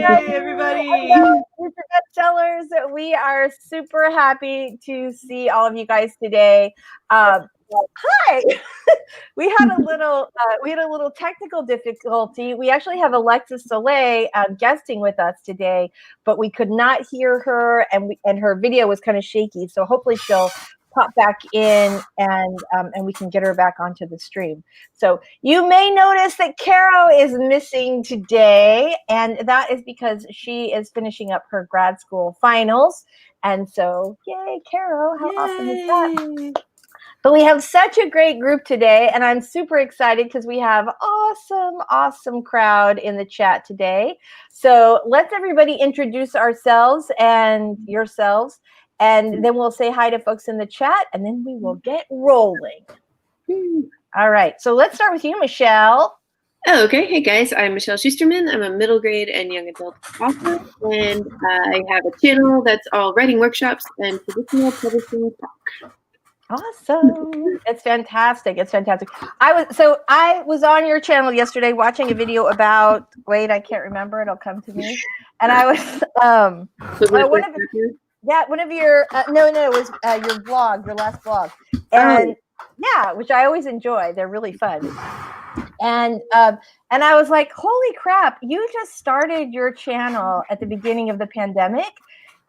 everybody. Hello, future bestsellers. We are super happy to see all of you guys today. Hi. we had a little technical difficulty. We actually have Alexis Soleil guesting with us today, but we could not hear her, and her video was kind of shaky. So hopefully she'll pop back in and we can get her back onto the stream. So you may notice that Caro is missing today, and that is because she is finishing up her grad school finals. And so, yay, Caro, how awesome is that? But we have such a great group today, and I'm super excited because we have awesome crowd in the chat today. So let's everybody introduce ourselves and yourselves, and then we'll say hi to folks in the chat, and then we will get rolling. All right, so let's start with you, Michelle. Oh, okay. Hey, guys. I'm Michelle Schusterman. I'm a middle grade and young adult author, and I have a channel that's all writing workshops and traditional publishing talk. Awesome. It's fantastic. It's fantastic. I was on your channel yesterday watching a video about, wait, I can't remember. It'll come to me. And I was, one of your, no, it was your blog, your last blog. And yeah, which I always enjoy. They're really fun. And I was like, holy crap, you just started your channel at the beginning of the pandemic.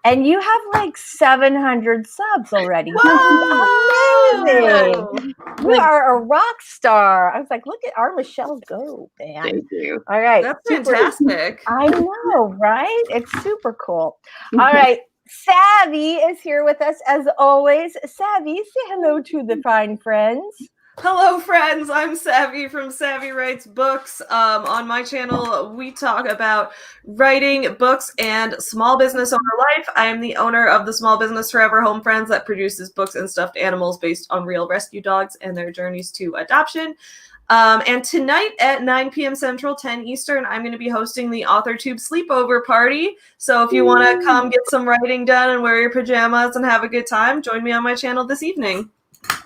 And you have like 700 subs already. Whoa! Amazing. You are a rock star. I was like, look at our Michelle go, man. Thank you. All right. That's fantastic. I know, right? It's super cool. All right. Savvy is here with us as always. Savvy, say hello to the fine friends. Hello, friends. I'm Savvy from Savvy Writes Books. On my channel, we talk about writing books and small business owner life. I am the owner of the Small Business Forever Home Friends that produces books and stuffed animals based on real rescue dogs and their journeys to adoption. And tonight at 9 p.m. Central, 10 Eastern, I'm going to be hosting the AUTHORTUBE sleepover party. So if you want to come get some writing done and wear your pajamas and have a good time, join me on my channel this evening.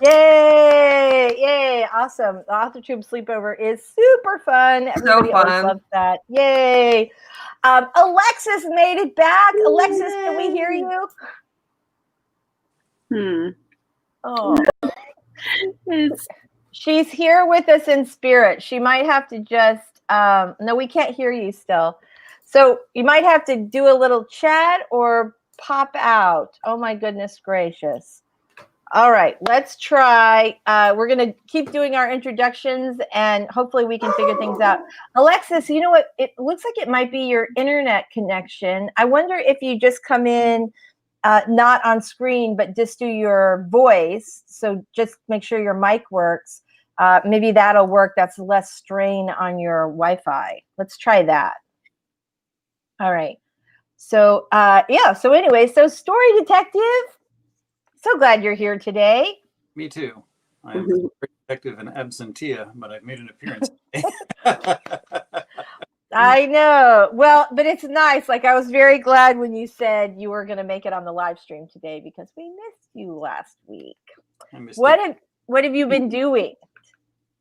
Yay, awesome. The AUTHORTUBE sleepover is super fun. Everybody always loves that. Yay. Alexis made it back. Alexis, can we hear you? Oh. She's here with us in spirit. She might have to just, no, we can't hear you still. So you might have to do a little chat or pop out. Oh my goodness gracious. All right, let's try. We're going to keep doing our introductions, and hopefully we can figure things out. Alexis, you know what? It looks like it might be your internet connection. I wonder if you just come in, not on screen, but just do your voice. So just make sure your mic works. Maybe that'll work. That's less strain on your Wi-Fi. Let's try that. All right. So, yeah. So anyway, so Story Detective. So glad you're here today. Me too. I'm a detective and absentia, but I've made an appearance today. I know. Well, but it's nice. Like, I was very glad when you said you were going to make it on the live stream today because we missed you last week. What have you been doing?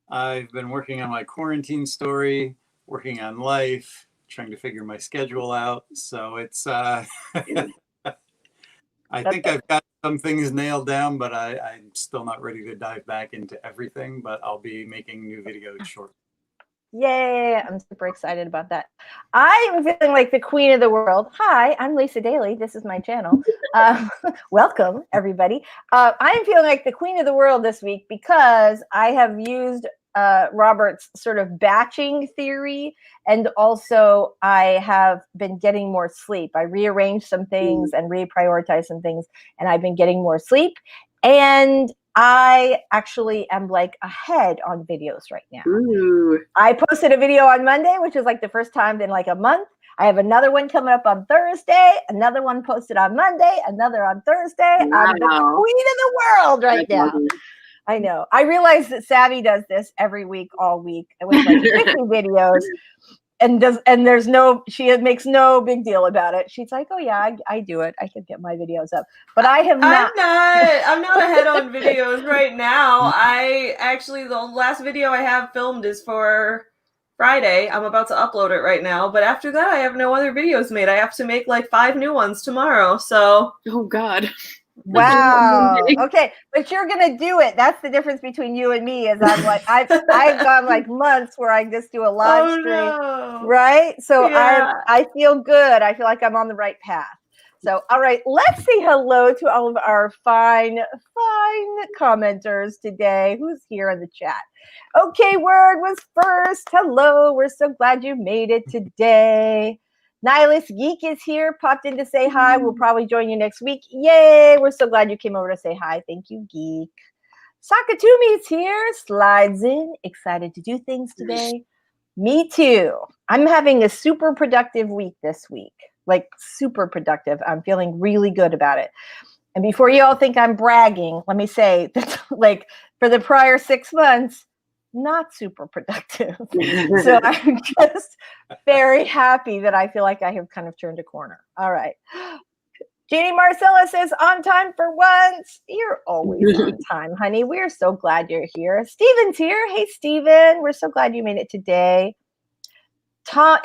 I've been working on my quarantine story, working on life, trying to figure my schedule out. So it's I think I've got some things nailed down, but I'm still not ready to dive back into everything, but I'll be making new videos shortly. Yay, I'm super excited about that. I'm feeling like the queen of the world. Hi, I'm Lisa Daly. This is my channel. Welcome, everybody. I'm feeling like the queen of the world this week because I have used Robert's sort of batching theory, and also I have been getting more sleep. I rearranged some things and reprioritized some things, and I've been getting more sleep. And I actually am like ahead on videos right now. Ooh. I posted a video on Monday, which is like the first time in like a month. I have another one coming up on Thursday, another one posted on Monday, another on Thursday. Wow. I'm the queen of the world right now. I know. I realize that Savvy does this every week, all week, with like 50 videos, and there's no, she makes no big deal about it. She's like, oh yeah, I do it. I can get my videos up, but I have not. I'm not ahead on videos right now. I actually, the last video I have filmed is for Friday. I'm about to upload it right now, but after that, I have no other videos made. I have to make like 5 new ones tomorrow. So, Oh God. Wow. Okay, but you're gonna do it. That's the difference between you and me. Is I'm like I've gone like months where I just do a live stream, no. right? So Yeah. I feel good. I feel like I'm on the right path. So all right, let's say hello to all of our fine commenters today. Who's here in the chat? Okay, Word was first. Hello, we're so glad you made it today. Nihilist Geek is here, popped in to say hi. We'll probably join you next week. Yay, we're so glad you came over to say hi. Thank you, Geek. Sakatumi's here, slides in, excited to do things today. Me too. I'm having a super productive week this week, like super productive. I'm feeling really good about it. And before you all think I'm bragging, let me say that like for the prior 6 months, not super productive. So I'm just very happy that I feel like I have kind of turned a corner. All right. Jeannie Marcella says, on time for once. You're always on time, honey. We're so glad you're here. Steven's here. Hey, Steven. We're so glad you made it today.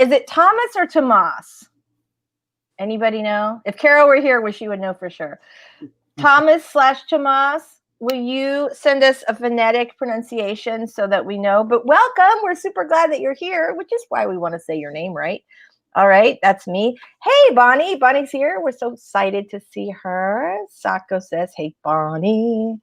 Is it Thomas or Tomas? Anybody know? If Carol were here, she would know for sure. Thomas/Tomas. Will you send us a phonetic pronunciation so that we know? But welcome. We're super glad that you're here, which is why we want to say your name, right? All right. That's me. Hey, Bonnie. Bonnie's here. We're so excited to see her. Sako says, hey, Bonnie.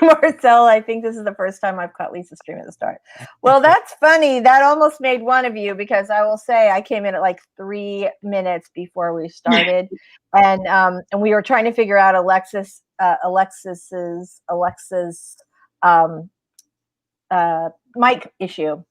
Marcel, I think this is the first time I've caught Lisa stream at the start. Well, that's funny. That almost made one of you, because I will say I came in at like 3 minutes before we started, and we were trying to figure out Alexis's mic issue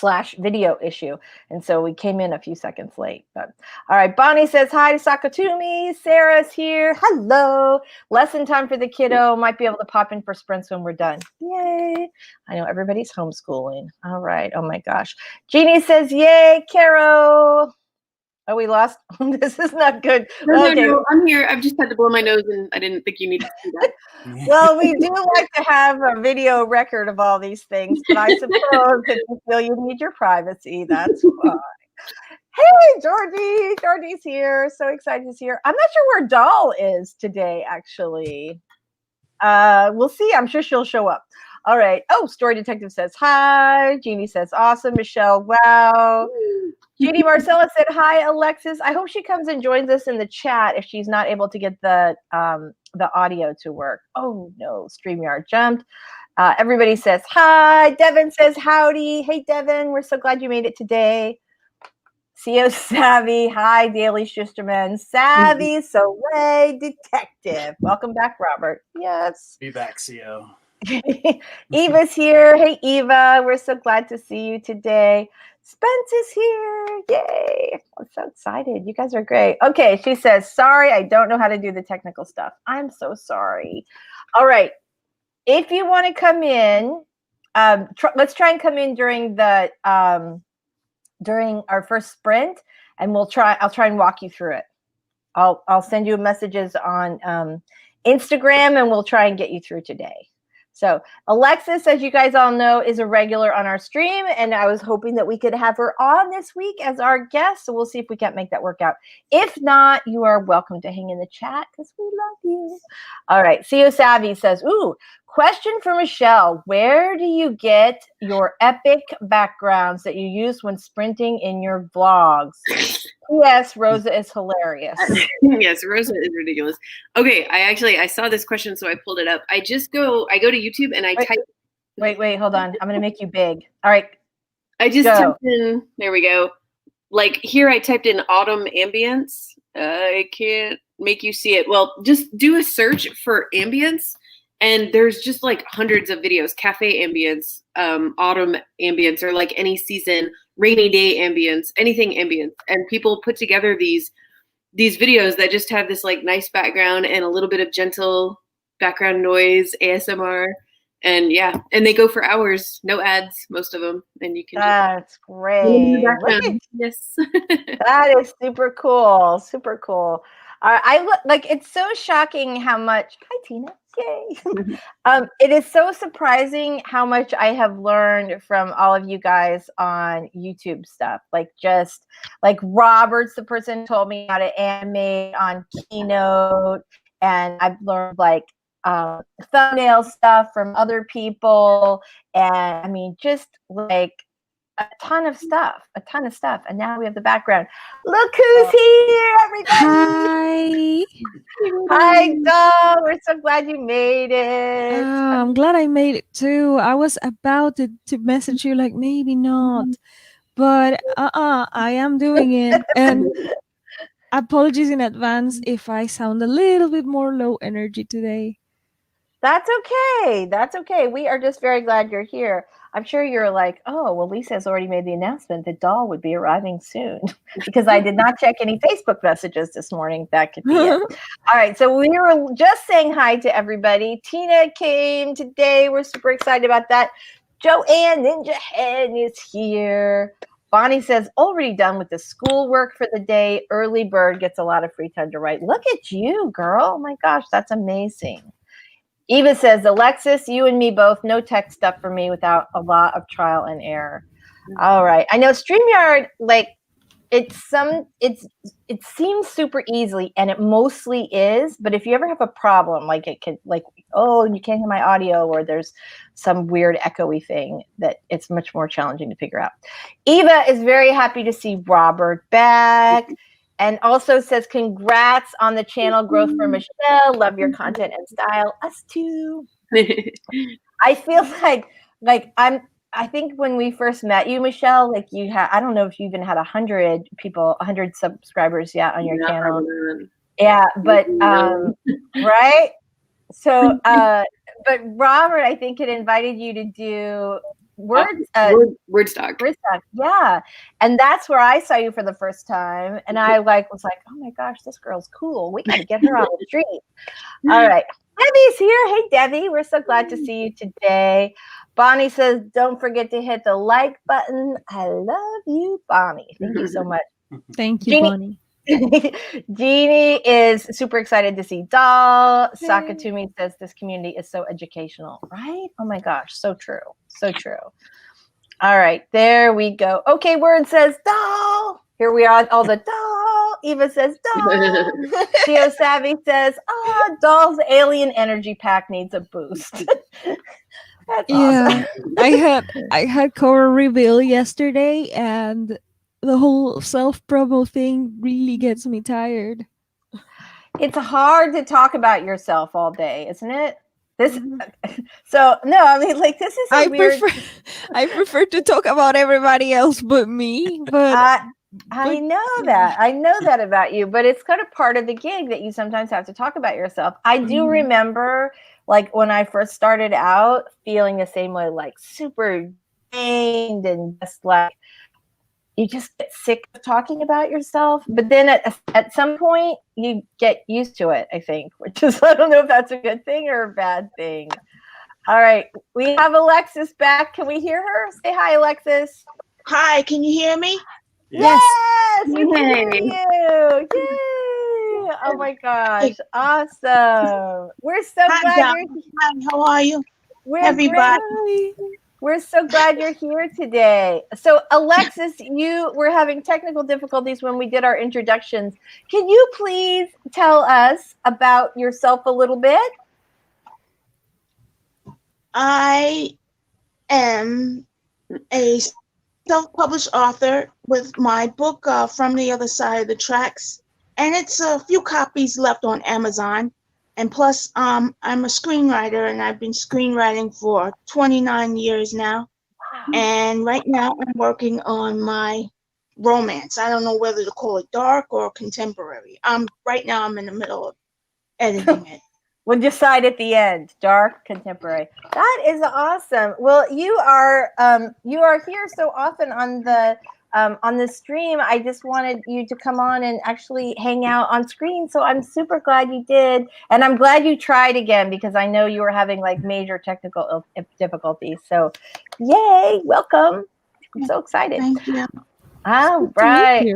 / video issue, and so we came in a few seconds late. But all right, Bonnie says hi to Sakatumi. Sarah's here. Hello. Lesson time for the kiddo. Might be able to pop in for sprints when we're done. Yay. I know everybody's homeschooling. All right. Oh my gosh. Jeannie says yay. Caro. Oh, we lost. This is not good. No, I'm here. I've just had to blow my nose, and I didn't think you needed to see that. Well, we do like to have a video record of all these things, but I suppose if you feel you need your privacy, that's fine. Hey, Georgie. Georgie's here. So excited to see her. I'm not sure where Doll is today, actually. We'll see. I'm sure she'll show up. All right. Oh, Story Detective says hi. Jeannie says awesome. Michelle, wow. Judy Marcella said hi, Alexis. I hope she comes and joins us in the chat if she's not able to get the audio to work. Oh no, StreamYard jumped. Everybody says hi. Devin says howdy. Hey Devin, we're so glad you made it today. CO Savvy, hi Daily Schusterman. Savvy Soleil Detective. Welcome back, Robert. Yes. Be back, CO. Eva's here. Hey Eva, we're so glad to see you today. Spence is here. Yay. I'm so excited. You guys are great. Okay, she says, sorry, I don't know how to do the technical stuff. I'm so sorry. All right. If you want to come in, let's try and come in during the during our first sprint, and I'll try and walk you through it. I'll send you messages on Instagram, and we'll try and get you through today. So Alexis, as you guys all know, is a regular on our stream, and I was hoping that we could have her on this week as our guest. So we'll see if we can't make that work out. If not, you are welcome to hang in the chat because we love you. All right. CO Savvy says, ooh, question for Michelle. Where do you get your epic backgrounds that you use when sprinting in your vlogs? P.S. Rosa is hilarious. Yes, Rosa is ridiculous. Okay, I saw this question, so I pulled it up. I go to YouTube and I type. Wait, hold on. I'm gonna make you big. All right. I just typed in. There we go. Like here, I typed in autumn ambience. I can't make you see it. Well, just do a search for ambience, and there's just like hundreds of videos. Cafe ambience, autumn ambience, or like any season, rainy day ambience, anything ambience. And people put together these videos that just have this like nice background and a little bit of gentle background noise, ASMR. And yeah, and they go for hours, no ads, most of them. And you can That's great. Yes. That is super cool. Super cool. I look like it's so shocking how much. Hi, Tina. Yay. It is so surprising how much I have learned from all of you guys on YouTube stuff. Like just like Robert's the person who told me how to animate on Keynote, and I've learned like thumbnail stuff from other people, and I mean just like a ton of stuff, and now we have the background. Look who's here, everybody. Hi, Doll. We're so glad you made it. I'm glad I made it too. I was about to message you like maybe not, but I am doing it. And apologies in advance if I sound a little bit more low energy today. That's okay. That's okay. We are just very glad you're here. I'm sure you're like, oh, well, Lisa has already made the announcement that Doll would be arriving soon because I did not check any Facebook messages this morning. That could be it. All right. So we were just saying hi to everybody. Tina came today. We're super excited about that. Joanne Ninja Hen is here. Bonnie says, already done with the schoolwork for the day. Early bird gets a lot of free time to write. Look at you, girl. Oh my gosh, that's amazing. Eva says, Alexis, you and me both, no tech stuff for me without a lot of trial and error. All right. I know StreamYard, like it seems super easy, and it mostly is, but if you ever have a problem, like it could, like, oh, you can't hear my audio, or there's some weird echoey thing, that it's much more challenging to figure out. Eva is very happy to see Robert back. And also says, congrats on the channel growth for Michelle. Love your content and style. Us too. I feel like I think when we first met you, Michelle, like you had, I don't know if you even had 100 subscribers yet on your channel. Yeah, but right. So, but Robert, I think had invited you to do Wordstock, yeah, and that's where I saw you for the first time, and I was like, oh my gosh, this girl's cool. We gotta get her on the street. All right, Debbie's here. Hey, Debbie, we're so glad to see you today. Bonnie says, don't forget to hit the like button. I love you, Bonnie. Thank you so much. Thank you, Bonnie. Jeannie is super excited to see Doll. Sakatumi says this community is so educational, right? Oh my gosh, so true. So true. All right, there we go. Okay, Word says Doll. Here we are, all the Doll. Eva says Doll. Theo Savvy says, Doll's alien energy pack needs a boost. That's awesome. I had cover reveal yesterday, and the whole self-promo thing really gets me tired. It's hard to talk about yourself all day, isn't it? So no, I mean, like, this is I prefer to talk about everybody else but me. But I know that about you, but it's kind of part of the gig that you sometimes have to talk about yourself. I do remember, like, when I first started out, feeling the same way, like super drained and just like you just get sick of talking about yourself. But then at some point you get used to it, I think, which is, I don't know if that's a good thing or a bad thing. All right, we have Alexis back. Can we hear her? Say hi, Alexis. Hi, can you hear me? Yes, we can hear you. Yay! Oh my gosh, awesome. We're so glad you're here. Hi, how are you? Everybody. Great. We're so glad you're here today. So, Alexis, you were having technical difficulties when we did our introductions. Can you please tell us about yourself a little bit? I am a self-published author with my book, From the Other Side of the Tracks, and it's a few copies left on Amazon. And plus, I'm a screenwriter, and I've been screenwriting for 29 years now. And right now, I'm working on my romance. I don't know whether to call it dark or contemporary. Right now, I'm in the middle of editing it. We'll decide at the end. Dark, contemporary. That is awesome. Well, you are here so often on the stream. I just wanted you to come on and actually hang out on screen. So I'm super glad you did. And I'm glad you tried again, because I know you were having like major technical difficulties. So yay, welcome. I'm so excited. Thank you. All right.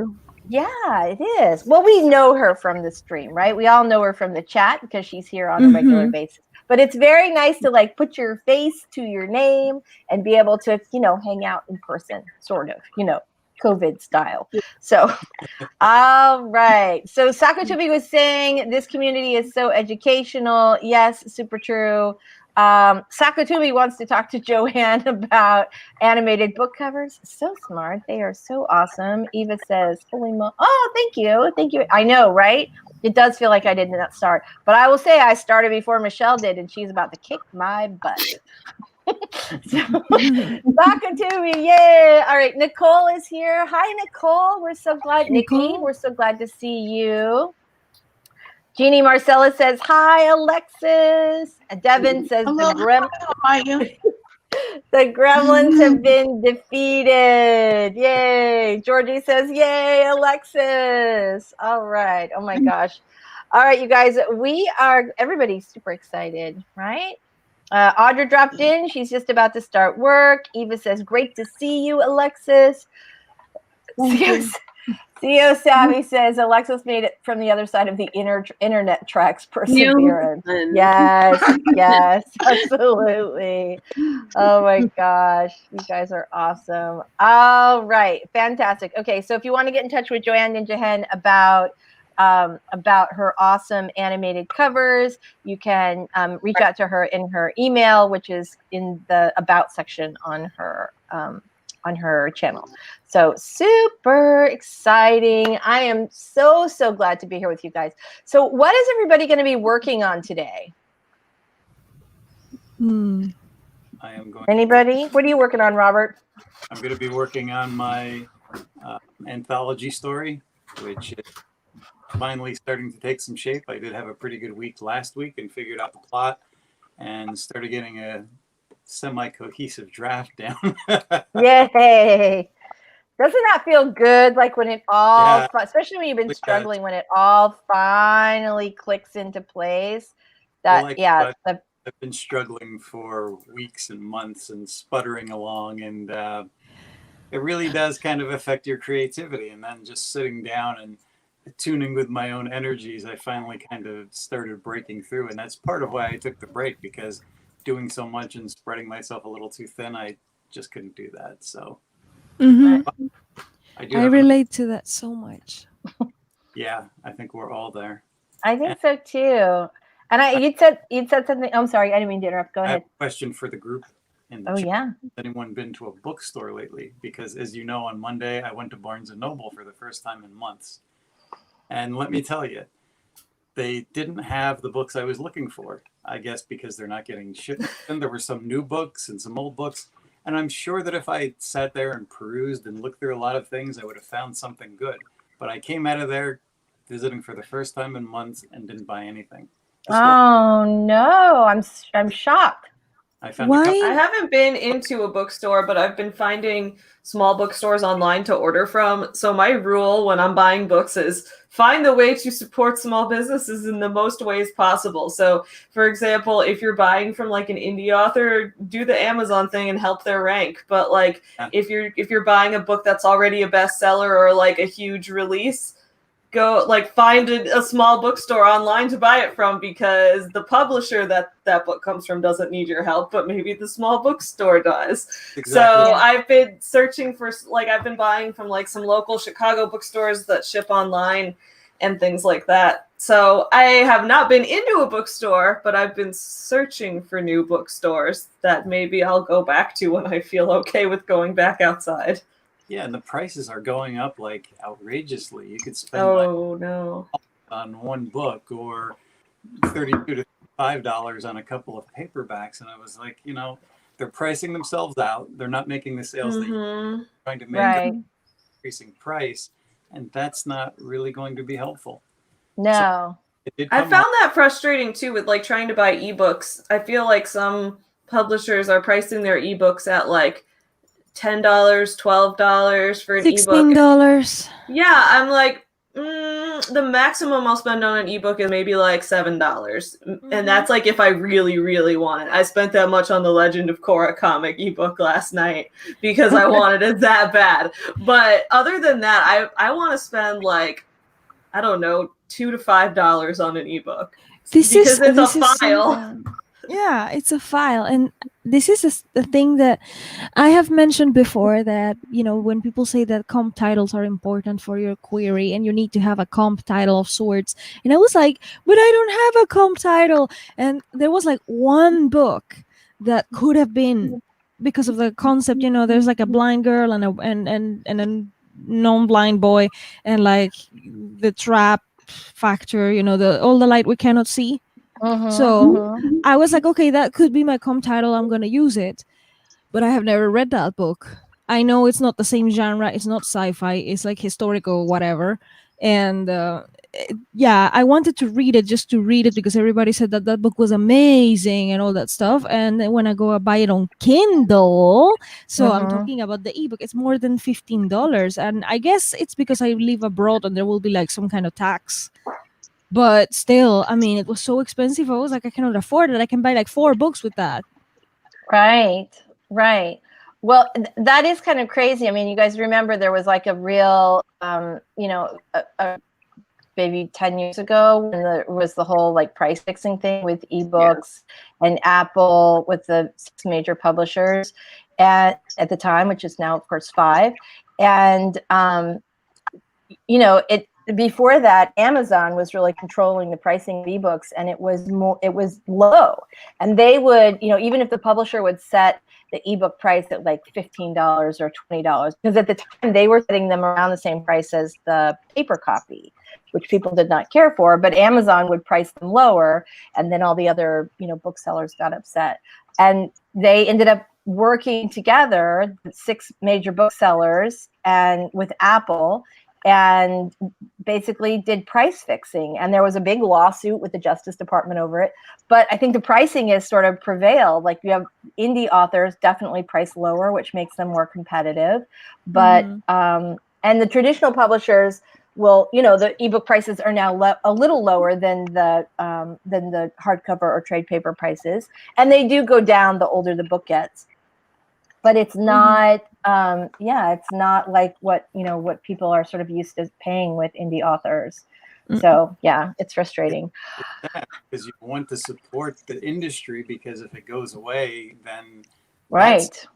Yeah, it is. Well, we know her from the stream, right? We all know her from the chat because she's here on a regular basis. But it's very nice to like put your face to your name and be able to, you know, hang out in person, sort of, you know, COVID style. So, all right. So Sakatobi was saying this community is so educational. Yes, super true. Sakatobi wants to talk to Joanne about animated book covers. So smart. They are so awesome. Eva says, holy oh, thank you. Thank you. I know, right? It does feel like I did not start. But I will say I started before Michelle did, and she's about to kick my butt. So, Sakatobi, yay! All right, Nicole is here. Hi, Nicole. We're so glad. Nikki, we're so glad to see you. Jeannie Marcella says, hi, Alexis. Devin says, Hello, how are you? the gremlins have been defeated. Yay. Georgie says, yay, Alexis. All right. Oh, my gosh. All right, you guys, everybody's super excited, right? Audra dropped in. She's just about to start work. Eva says, great to see you, Alexis. Theo Savvy says Alexis made it from the other side of the internet tracks perseverance. Yes, yes, absolutely. Oh my gosh, you guys are awesome. All right, fantastic. Okay, so if you want to get in touch with Joanne Ninja Hen about her awesome animated covers, you can reach out to her in her email, which is in the About section on her channel. So super exciting. I am so glad to be here with you guys. So what is everybody going to be working on today? I am going. Anybody? What are you working on, Robert? I'm going to be working on my anthology story, which is finally starting to take some shape. I did have a pretty good week last week and figured out the plot and started getting a semi-cohesive draft down. Yay! Doesn't that feel good? Like when it all, especially when you've been struggling, when it all finally clicks into place. I've been struggling for weeks and months and sputtering along, and it really does kind of affect your creativity. And then just sitting down and tuning with my own energies, I finally kind of started breaking through. And that's part of why I took the break, because doing so much and spreading myself a little too thin, I just couldn't do that. So I relate to that so much. Yeah, I think we're all there. I think so too. And you'd said something. I'm sorry, I didn't mean to interrupt. Go ahead. I have a question for the group. Yeah. Has anyone been to a bookstore lately? Because as you know, on Monday I went to Barnes & Noble for the first time in months. And let me tell you, they didn't have the books I was looking for. I guess because they're not getting shipped. And there were some new books and some old books. And I'm sure that if I sat there and perused and looked through a lot of things, I would have found something good. But I came out of there visiting for the first time in months and didn't buy anything. Oh no, I'm shocked. I haven't been into a bookstore, but I've been finding small bookstores online to order from. So my rule when I'm buying books is find the way to support small businesses in the most ways possible. So for example, if you're buying from like an indie author, do the Amazon thing and help their rank. But like if you're buying a book that's already a bestseller or like a huge release, go like find a small bookstore online to buy it from, because the publisher that book comes from doesn't need your help, but maybe the small bookstore does. Exactly. So I've been searching for, like, I've been buying from like some local Chicago bookstores that ship online and things like that. So I have not been into a bookstore, but I've been searching for new bookstores that maybe I'll go back to when I feel okay with going back outside. Yeah, and the prices are going up like outrageously. You could spend on one book, or $32 to $5 on a couple of paperbacks. And I was like, you know, they're pricing themselves out. They're not making the sales that you're trying to make, increasing price, and that's not really going to be helpful. No. So I found that frustrating too with like trying to buy ebooks. I feel like some publishers are pricing their ebooks at like $10, $12 for an ebook. $16. Yeah, I'm like, I The maximum I'll spend on an ebook is maybe like $7, and that's like if I really, really want it. I spent that much on the Legend of Korra comic ebook last night because I wanted it that bad. But other than that, I want to spend like, I don't know, $2 to $5 on an ebook because it's a file. Yeah, it's a file, and this is the thing that I have mentioned before, that when people say that comp titles are important for your query and you need to have a comp title of sorts, and I was like, but I don't have a comp title. And there was like one book that could have been, because of the concept, there's like a blind girl and a non-blind boy, and like the trap factor, all the light we cannot see. So I was like, okay, that could be my comp title. I'm going to use it. But I have never read that book. I know it's not the same genre. It's not sci-fi. It's like historical, whatever. And yeah, I wanted to read it just to read it because everybody said that that book was amazing and all that stuff. And then when I go buy it on Kindle, so I'm talking about the ebook, it's more than $15. And I guess it's because I live abroad and there will be like some kind of tax. But still, I mean, it was so expensive. I was like, I cannot afford it. I can buy like 4 books with that. Right. Well, that is kind of crazy. I mean, you guys remember there was like a real, maybe 10 years ago when there was the whole like price fixing thing with ebooks and Apple with the 6 major publishers at the time, which is now, of course, 5. And, before that, Amazon was really controlling the pricing of ebooks, and it was low. And they would, even if the publisher would set the ebook price at like $15 or $20, because at the time they were setting them around the same price as the paper copy, which people did not care for. But Amazon would price them lower, and then all the other, booksellers got upset, and they ended up working together, 6 major booksellers, and with Apple, and basically did price fixing. And there was a big lawsuit with the Justice Department over it. But I think the pricing has sort of prevailed. Like, you have indie authors definitely priced lower, which makes them more competitive. But and the traditional publishers will, the ebook prices are now a little lower than the hardcover or trade paper prices. And they do go down the older the book gets. But it's not, it's not like what people are sort of used to paying with indie authors. So yeah, it's frustrating. Because you want to support the industry, because if it goes away, then right.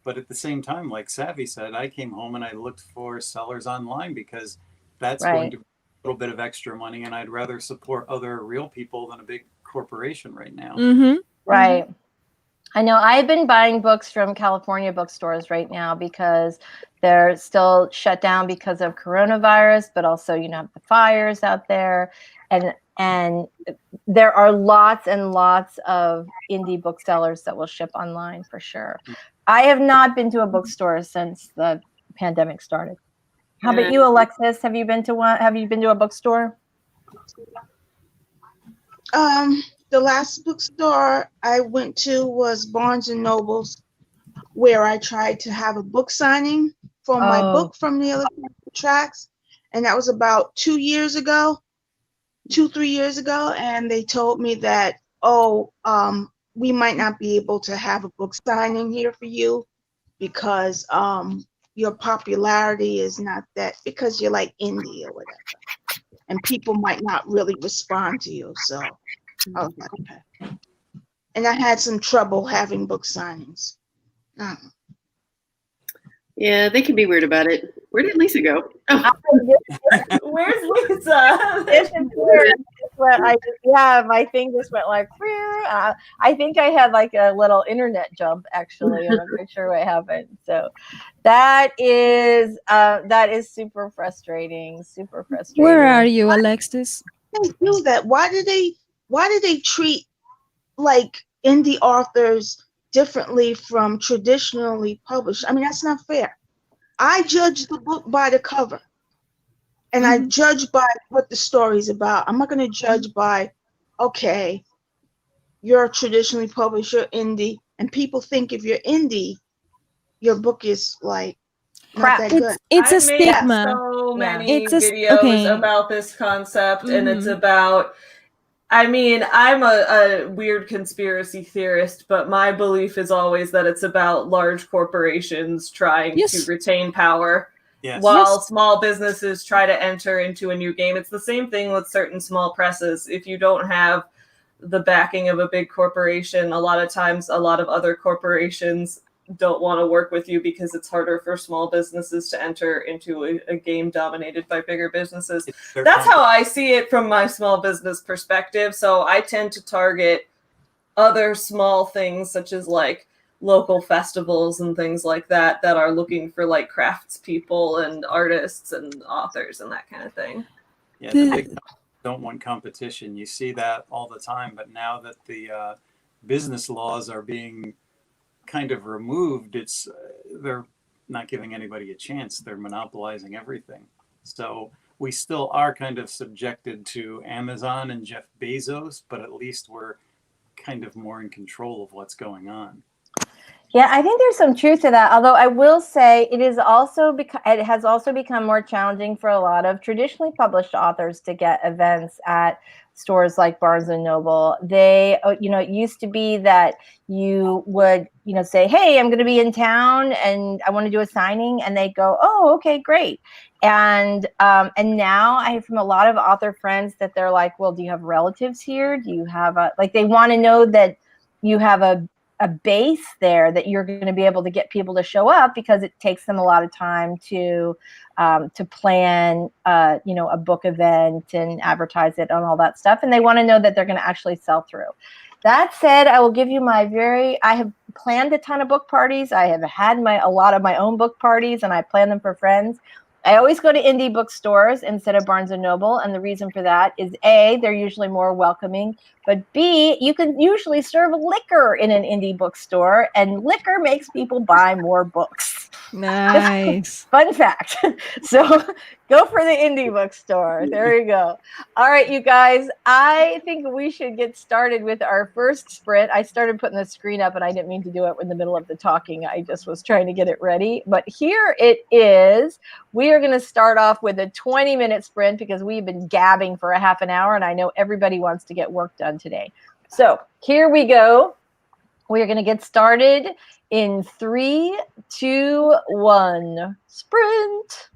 But at the same time, like Savvy said, I came home and I looked for sellers online because that's going to be a little bit of extra money, and I'd rather support other real people than a big corporation right now. Right. I know I've been buying books from California bookstores right now because they're still shut down because of coronavirus, but also, the fires out there. And there are lots and lots of indie booksellers that will ship online for sure. I have not been to a bookstore since the pandemic started. How about you, Alexis? Have you been to one? Have you been to a bookstore? The last bookstore I went to was Barnes and Noble's, where I tried to have a book signing for my book from the other tracks. And that was about 3 years ago. And they told me that, we might not be able to have a book signing here for you because your popularity is not that, because you're like indie or whatever. And people might not really respond to you. So I was like, okay. And I had some trouble having book signings. Yeah, they can be weird about it. Where did Lisa go? Oh. Where's Lisa? It's weird. My thing just went like, I think I had like a little internet jump, actually. I'm not quite sure what happened. So that is super frustrating. Where are you, Alexis? They do that. Why do they treat like indie authors differently from traditionally published? I mean, that's not fair. I judge the book by the cover, and I judge by what the story's about. I'm not going to judge by, okay, you're a traditionally published, you're indie, and people think if you're indie, your book is like not that good. It's a I've made stigma. so Yeah. many It's a videos okay. about this concept, and it's Mhm. about. I mean, I'm a weird conspiracy theorist, but my belief is always that it's about large corporations trying to Yes. retain power Yes. while Yes. small businesses try to enter into a new game. It's the same thing with certain small presses. If you don't have the backing of a big corporation, a lot of times a lot of other corporations don't want to work with you because it's harder for small businesses to enter into a game dominated by bigger businesses. It's their That's how company. I see it from my small business perspective. So I tend to target other small things such as like local festivals and things like that that are looking for like craftspeople and artists and authors and that kind of thing. Yeah, The- the big companies don't want competition. You see that all the time. But now that the business laws are being kind of removed, it's they're not giving anybody a chance. They're monopolizing everything. So we still are kind of subjected to Amazon and Jeff Bezos, but at least we're kind of more in control of what's going on. Yeah, I think there's some truth to that. Although I will say it has also become more challenging for a lot of traditionally published authors to get events at stores like Barnes and Noble. They, it used to be that you would, say, "Hey, I'm going to be in town and I want to do a signing," and they go, "Oh, okay, great." And now I have from a lot of author friends that they're like, "Well, do you have relatives here? Do you have they want to know that you have a base there that you're going to be able to get people to show up, because it takes them a lot of time to plan, a book event and advertise it and all that stuff. And they want to know that they're going to actually sell through. That said, I will give you I have planned a ton of book parties. I have had a lot of my own book parties, and I plan them for friends. I always go to indie bookstores instead of Barnes and Noble. And the reason for that is A, they're usually more welcoming, but B, you can usually serve liquor in an indie bookstore, and liquor makes people buy more books. Nice. Fun fact. So go for the indie bookstore. There you go. All right, you guys, I think we should get started with our first sprint. I started putting the screen up and I didn't mean to do it in the middle of the talking. I just was trying to get it ready. But here it is. We are going to start off with a 20-minute sprint because we've been gabbing for a half an hour and I know everybody wants to get work done today. So here we go. We are going to get started in 3, 2, 1. Sprint.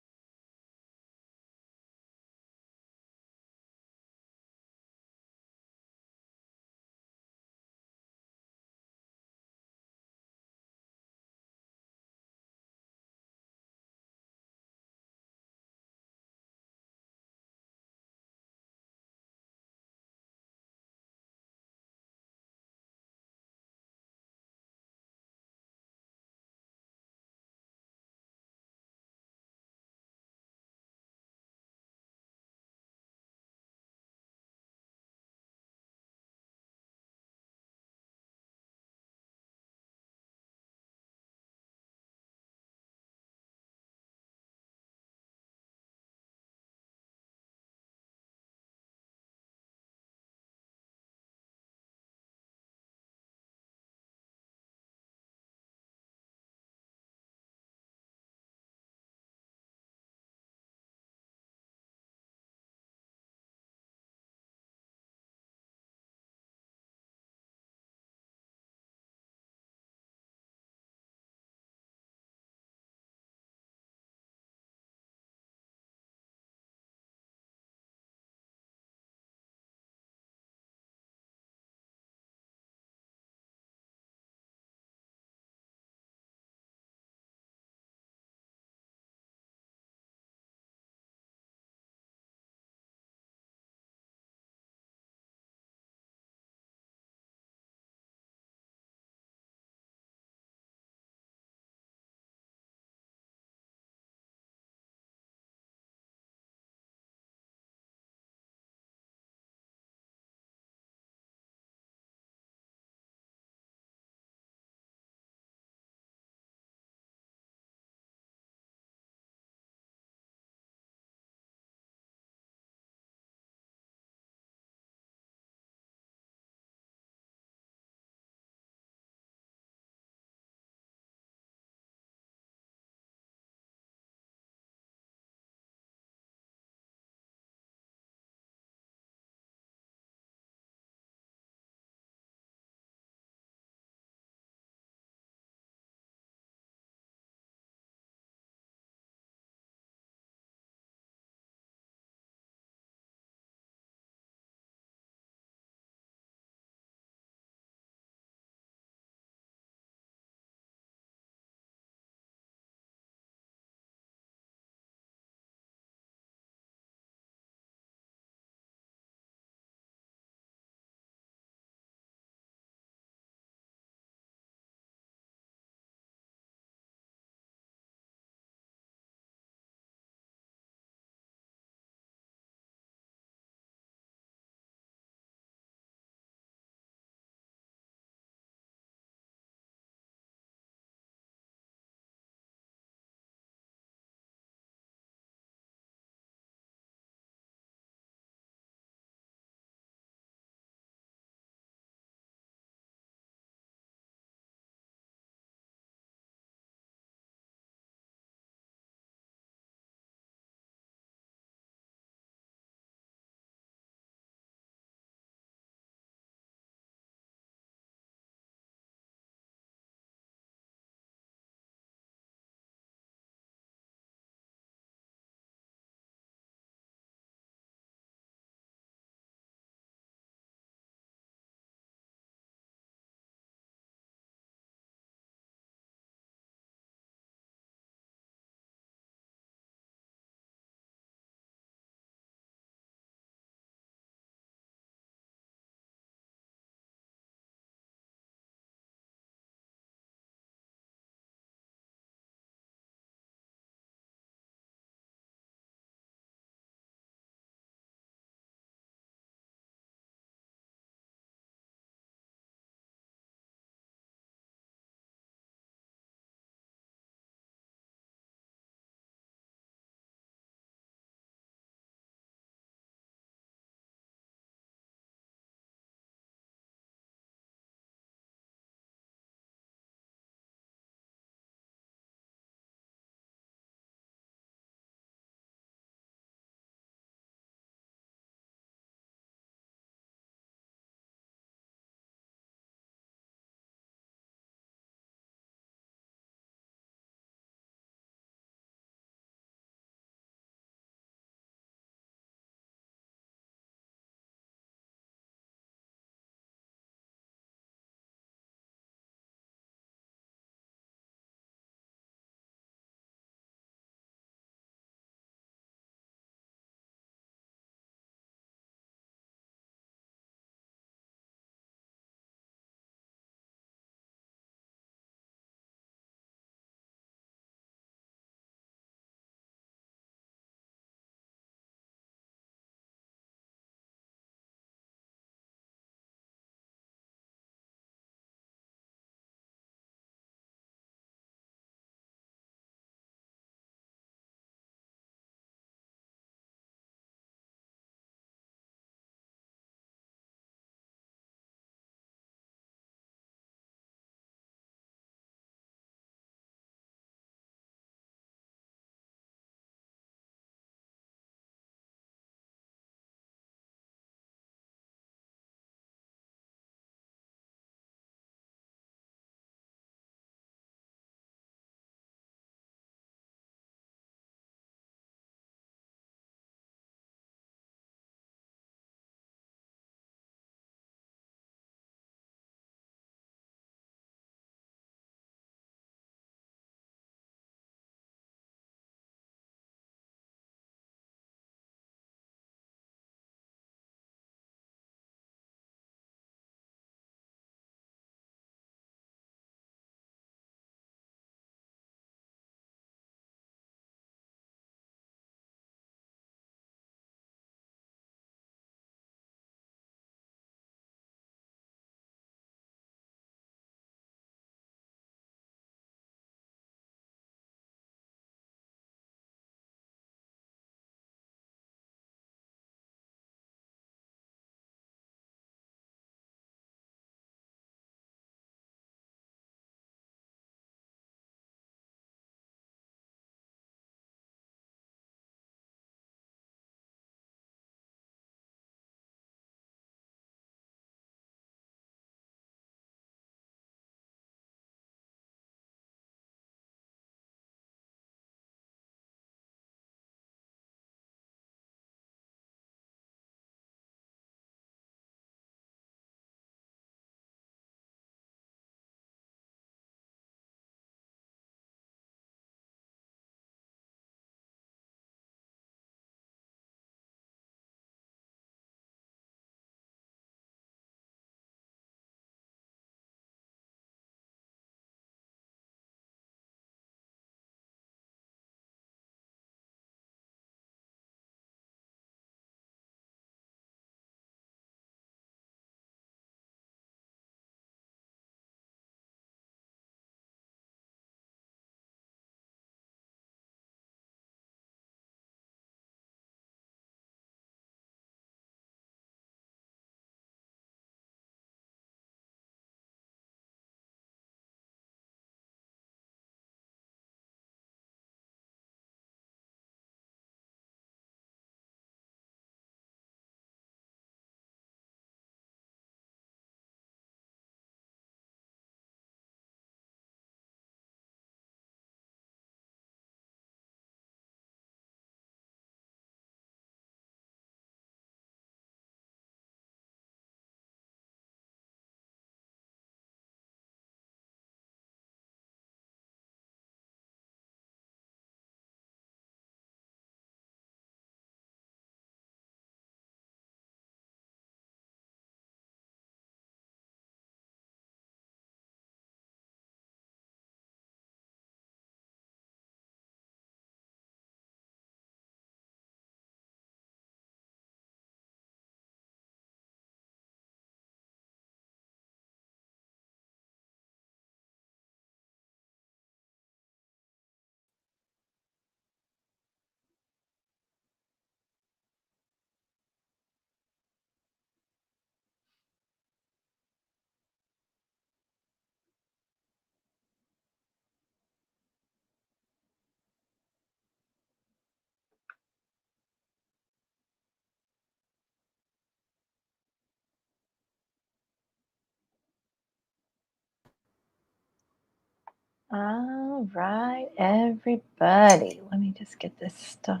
All right, everybody. Let me just get this stopped.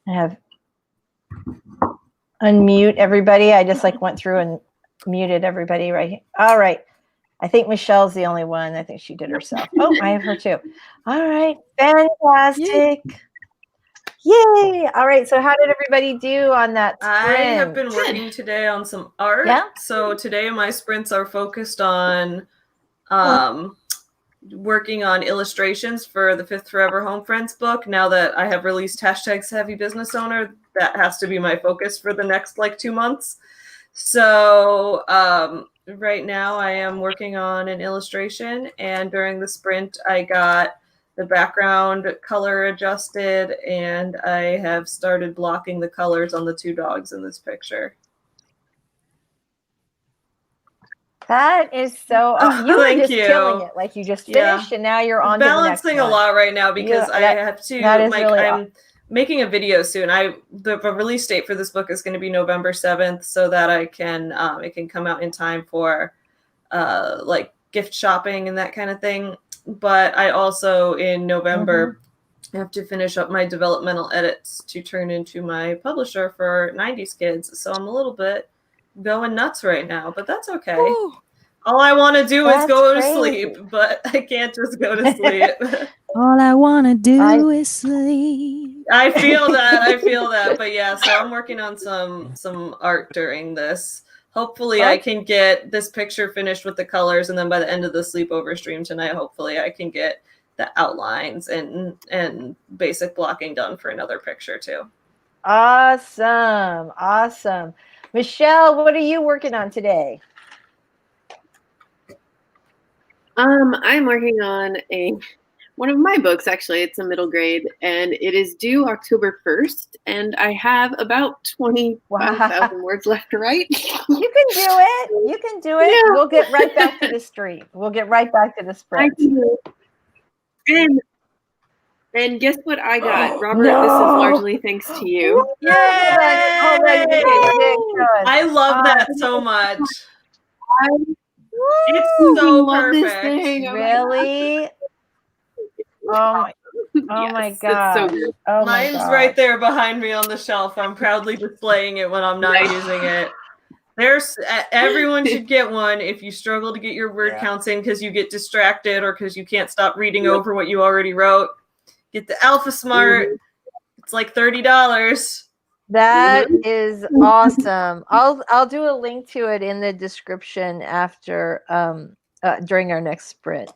I have unmute everybody. I just like went through and muted everybody right here. All right. I think Michelle's the only one. I think she did herself. Oh, I have her too. All right. Fantastic. Yay. All right. So how did everybody do on that sprint? I have been working today on some art. Yeah? So today my sprints are focused on working on illustrations for the Fifth Forever Home Friends book. Now that I have released #SavvyBusinessOwner, that has to be my focus for the next like 2 months. So right now I am working on an illustration, and during the sprint I got the background color adjusted, and I have started blocking the colors on the 2 dogs in this picture. That is so you were just you. killing it. Like you just finished and now you're on to the next balancing one. a lot right now because Yeah, I have to like really I'm making a video soon. The release date for this book is going to be November 7th, so that I can it can come out in time for like gift shopping and that kind of thing. But I also in November have to finish up my developmental edits to turn into my publisher for 90s Kids. So I'm a little bit going nuts right now, but that's okay. Ooh. All I want to do is go crazy. to sleep, but I can't just go to sleep. All I want to do is sleep. I feel that. But yeah, so I'm working on some art during this. Hopefully I can get this picture finished with the colors, and then by the end of the sleepover stream tonight, hopefully I can get the outlines and basic blocking done for another picture too. Awesome. Awesome. Michelle, what are you working on today? I'm working on one of my books, actually. It's a middle grade, and it is due October 1st, and I have about 25,000 words left to write. You can do it. You can do it. Yeah. We'll get right back to the stream. We'll get right back to the sprint. And guess what I got? Robert, this is largely thanks to you. Yay! I love that so much. It's so perfect. Really? Oh my God. It's so good. Oh Mine's right there behind me on the shelf. I'm proudly displaying it when I'm not using it. Everyone should get one if you struggle to get your word counts in because you get distracted or because you can't stop reading over what you already wrote. Get the Alpha Smart. It's like $30. That is awesome. I'll do a link to it in the description after during our next sprint.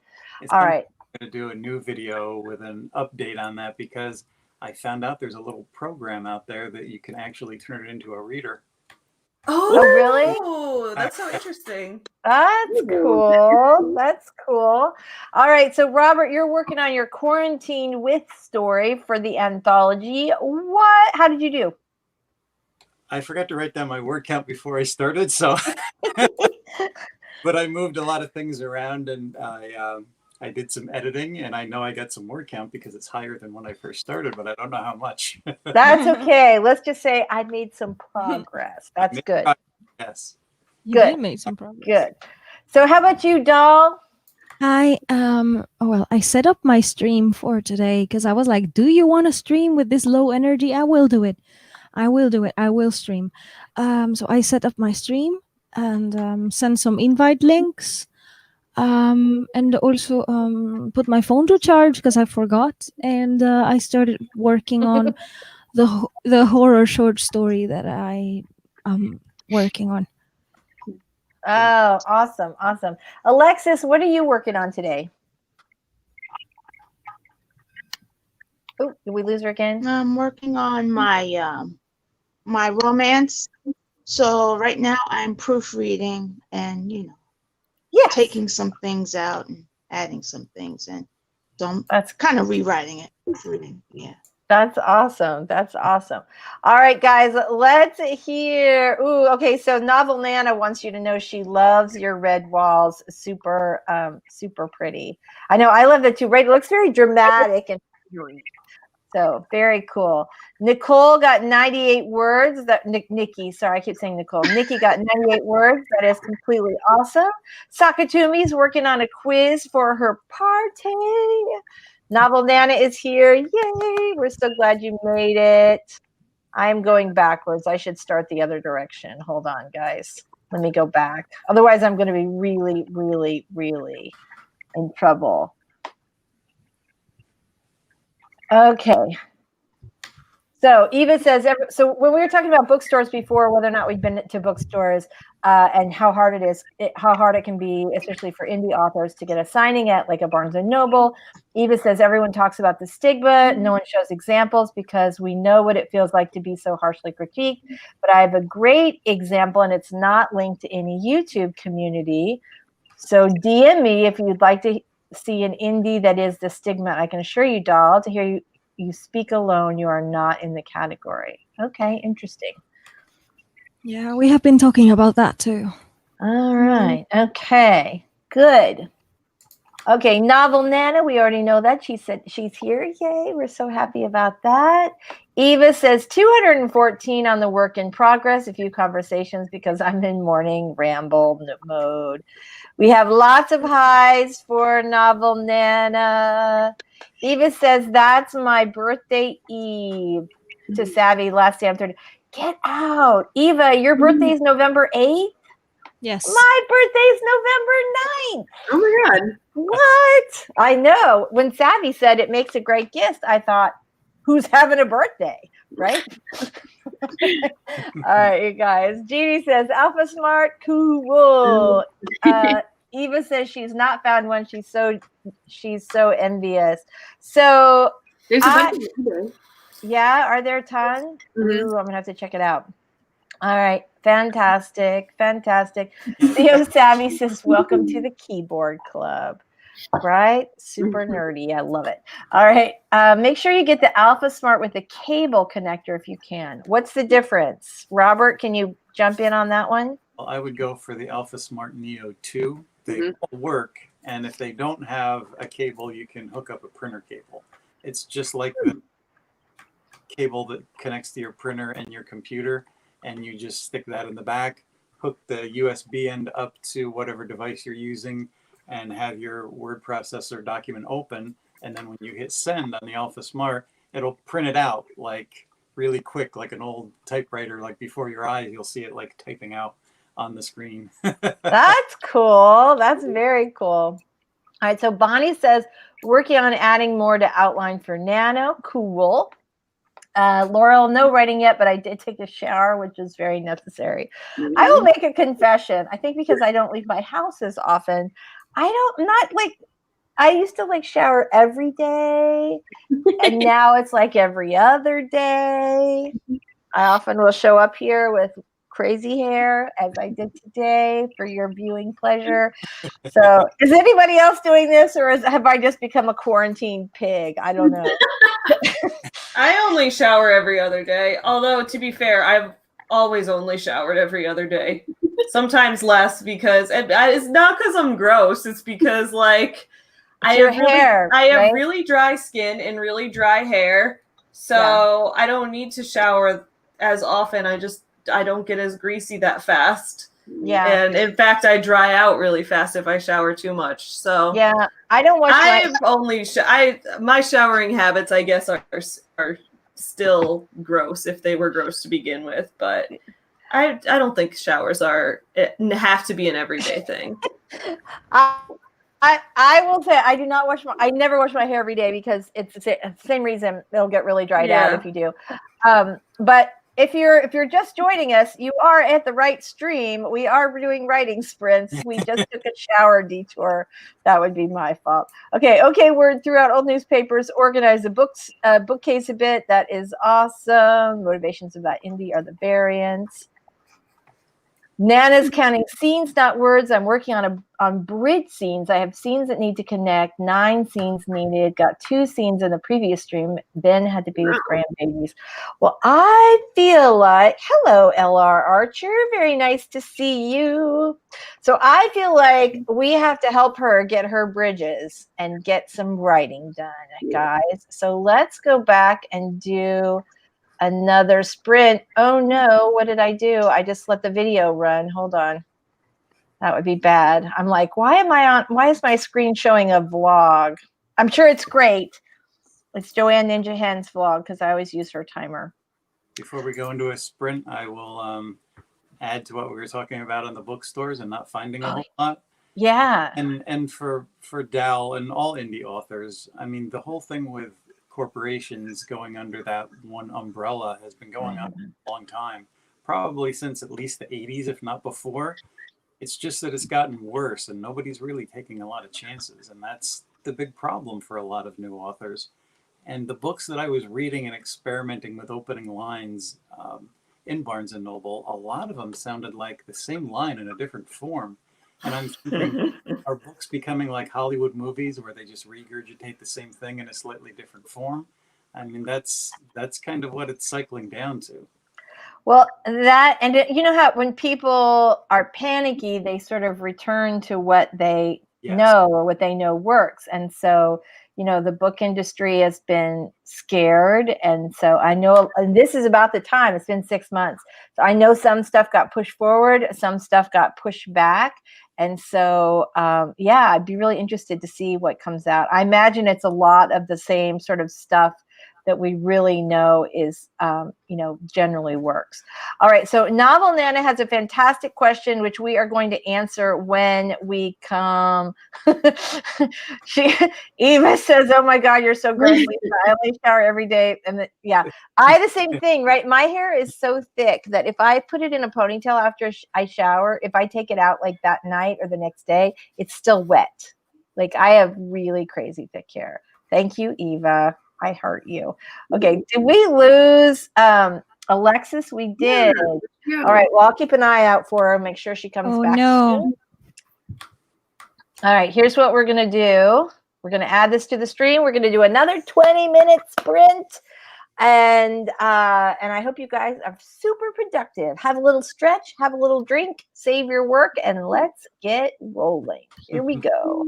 All right. I'm going to do a new video with an update on that because I found out there's a little program out there that you can actually turn it into a reader. Oh, really? Oh, that's so interesting. That's cool. That's cool. All right. So, Robert, you're working on your Quarantine With story for the anthology. What? How did you do? I forgot to write down my word count before I started, so. But I moved a lot of things around, and I did some editing, and I know I got some word count because it's higher than when I first started, but I don't know how much. That's okay. Let's just say I made some progress. That's good. Yes. You did make some progress. Good. So how about you, Doll? I set up my stream for today because I was like, do you want to stream with this low energy? I will do it. I will stream. So I set up my stream and sent some invite links. And also put my phone to charge because I forgot, and I started working on the horror short story that I am working on. Oh, awesome, awesome. Alexis, what are you working on today? Oh, did we lose her again? I'm working on my my romance. So right now I'm proofreading and taking some things out and adding some things, and so that's kind of rewriting it. Yeah. That's awesome. That's awesome. All right, guys, let's hear. Ooh, okay. So Novel Nana wants you to know she loves your red walls. Super, super pretty. I know. I love that too. Right? It looks very dramatic and So very cool. Nicole got 98 words. Nikki, sorry, I keep saying Nicole. Nikki got 98 words. That is completely awesome. Sakatumi's working on a quiz for her party. Novel Nana is here. Yay! We're so glad you made it. I'm going backwards. I should start the other direction. Hold on, guys. Let me go back. Otherwise, I'm going to be really, really, really in trouble. Okay. So Eva says, so when we were talking about bookstores before, whether or not we've been to bookstores and how hard it is, how hard it can be, especially for indie authors to get a signing at like a Barnes and Noble. Eva says, everyone talks about the stigma. No one shows examples because we know what it feels like to be so harshly critiqued. But I have a great example, and it's not linked to any YouTube community. So DM me if you'd like to see an indie that is the stigma. I can assure you, Doll, to hear you speak alone, you are not in the category. Okay, interesting. Yeah, we have been talking about that too. All right. Okay, good. Okay, Novel Nana, we already know that. She said she's here. Yay, we're so happy about that. Eva says 214 on the work in progress, a few conversations because I'm in morning ramble mode. We have lots of highs for Novel Nana. Eva says, that's my birthday Eve to Savvy last day. I'm 30. Get out. Eva, your birthday is November 8th? Yes. My birthday's November 9th. Oh my God. What? I know. When Savvy said it makes a great gift, I thought, who's having a birthday, right? All right, you guys. Jeannie says, Alpha Smart, cool. Eva says she's not found one. She's so envious. So There's a bunch of them. yeah, are there tons? Ooh, I'm gonna have to check it out. All right, fantastic, fantastic. Theo Savvy says, welcome to the keyboard club. Right? Super nerdy. I love it. All right. Make sure you get the Alpha Smart with the cable connector if you can. What's the difference? Robert, can you jump in on that one? Well, I would go for the Alpha Smart Neo 2. They all work, and if they don't have a cable, you can hook up a printer cable. It's just like the cable that connects to your printer and your computer, and you just stick that in the back, hook the USB end up to whatever device you're using, and have your word processor document open. And then when you hit send on the Alpha Smart, it'll print it out like really quick, like an old typewriter, like before your eyes, you'll see it like typing out on the screen. That's cool. That's very cool. All right. So Bonnie says, working on adding more to outline for Nano. Cool. Laurel, no writing yet, but I did take a shower, which is very necessary. I will make a confession. I think because I don't leave my house as often, I used to like shower every day, and now it's like every other day. I often will show up here with crazy hair, as I did today, for your viewing pleasure. So is anybody else doing this, or have I just become a quarantine pig? I don't know. I only shower every other day. Although, to be fair, I've always only showered every other day. Sometimes less, because it's not because I'm gross. It's because like I have really dry skin and really dry hair, so I don't need to shower as often. I don't get as greasy that fast. Yeah. And in fact, I dry out really fast if I shower too much. So yeah, I don't wash my showering habits, I guess, are still gross if they were gross to begin with, but I don't think showers have to be an everyday thing. I will say I never wash my hair every day because it's the same reason. It'll get really dried out if you do. But if you're just joining us, you are at the right stream. We are doing writing sprints. We just took a shower detour. That would be my fault. Okay, word throughout old newspapers. Organize the bookcase a bit. That is awesome. Motivations of that indie are the variants. Nana's counting scenes, not words. I'm working on bridge scenes. I have scenes that need to connect. 9 scenes needed. Got 2 scenes in the previous stream. Ben had to be with grandbabies. Well, I feel like, hello, LR Archer. Very nice to see you. So I feel like we have to help her get her bridges and get some writing done, guys. So let's go back and do another sprint. Oh no, what did I do? I just let the video run. Hold on. That would be bad. I'm like, why is my screen showing a vlog? I'm sure it's great. It's Joanne Ninja Hen's vlog because I always use her timer. Before we go into a sprint, I will add to what we were talking about in the bookstores and not finding a whole lot. Yeah. And for DAL and all indie authors, I mean, the whole thing with corporations going under that one umbrella has been going on for a long time, probably since at least the 80s, if not before. It's just that it's gotten worse and nobody's really taking a lot of chances. And that's the big problem for a lot of new authors. And the books that I was reading and experimenting with opening lines in Barnes and Noble, a lot of them sounded like the same line in a different form. And I'm thinking, are books becoming like Hollywood movies where they just regurgitate the same thing in a slightly different form? I mean, that's kind of what it's cycling down to. Well, that, and you know how when people are panicky, they sort of return to what they know or what they know works. And so, you know, the book industry has been scared. And so I know, and this is about the time, it's been 6 months. So I know some stuff got pushed forward, some stuff got pushed back. And so, yeah, I'd be really interested to see what comes out. I imagine it's a lot of the same sort of stuff that we really know is, you know, generally works. All right, so Novel Nana has a fantastic question, which we are going to answer when we come. Eva says, oh my God, you're so gross, Lisa. I only shower every day. And yeah, I have the same thing, right? My hair is so thick that if I put it in a ponytail after I shower, if I take it out like that night or the next day, it's still wet. Like I have really crazy thick hair. Thank you, Eva. I hurt you. Okay, did we lose Alexis? We did. Yeah. All right, well, I'll keep an eye out for her, make sure she comes back soon. All right, here's what we're going to do. We're going to add this to the stream. We're going to do another 20-minute sprint. And I hope you guys are super productive. Have a little stretch, have a little drink, save your work, and let's get rolling. Here we go.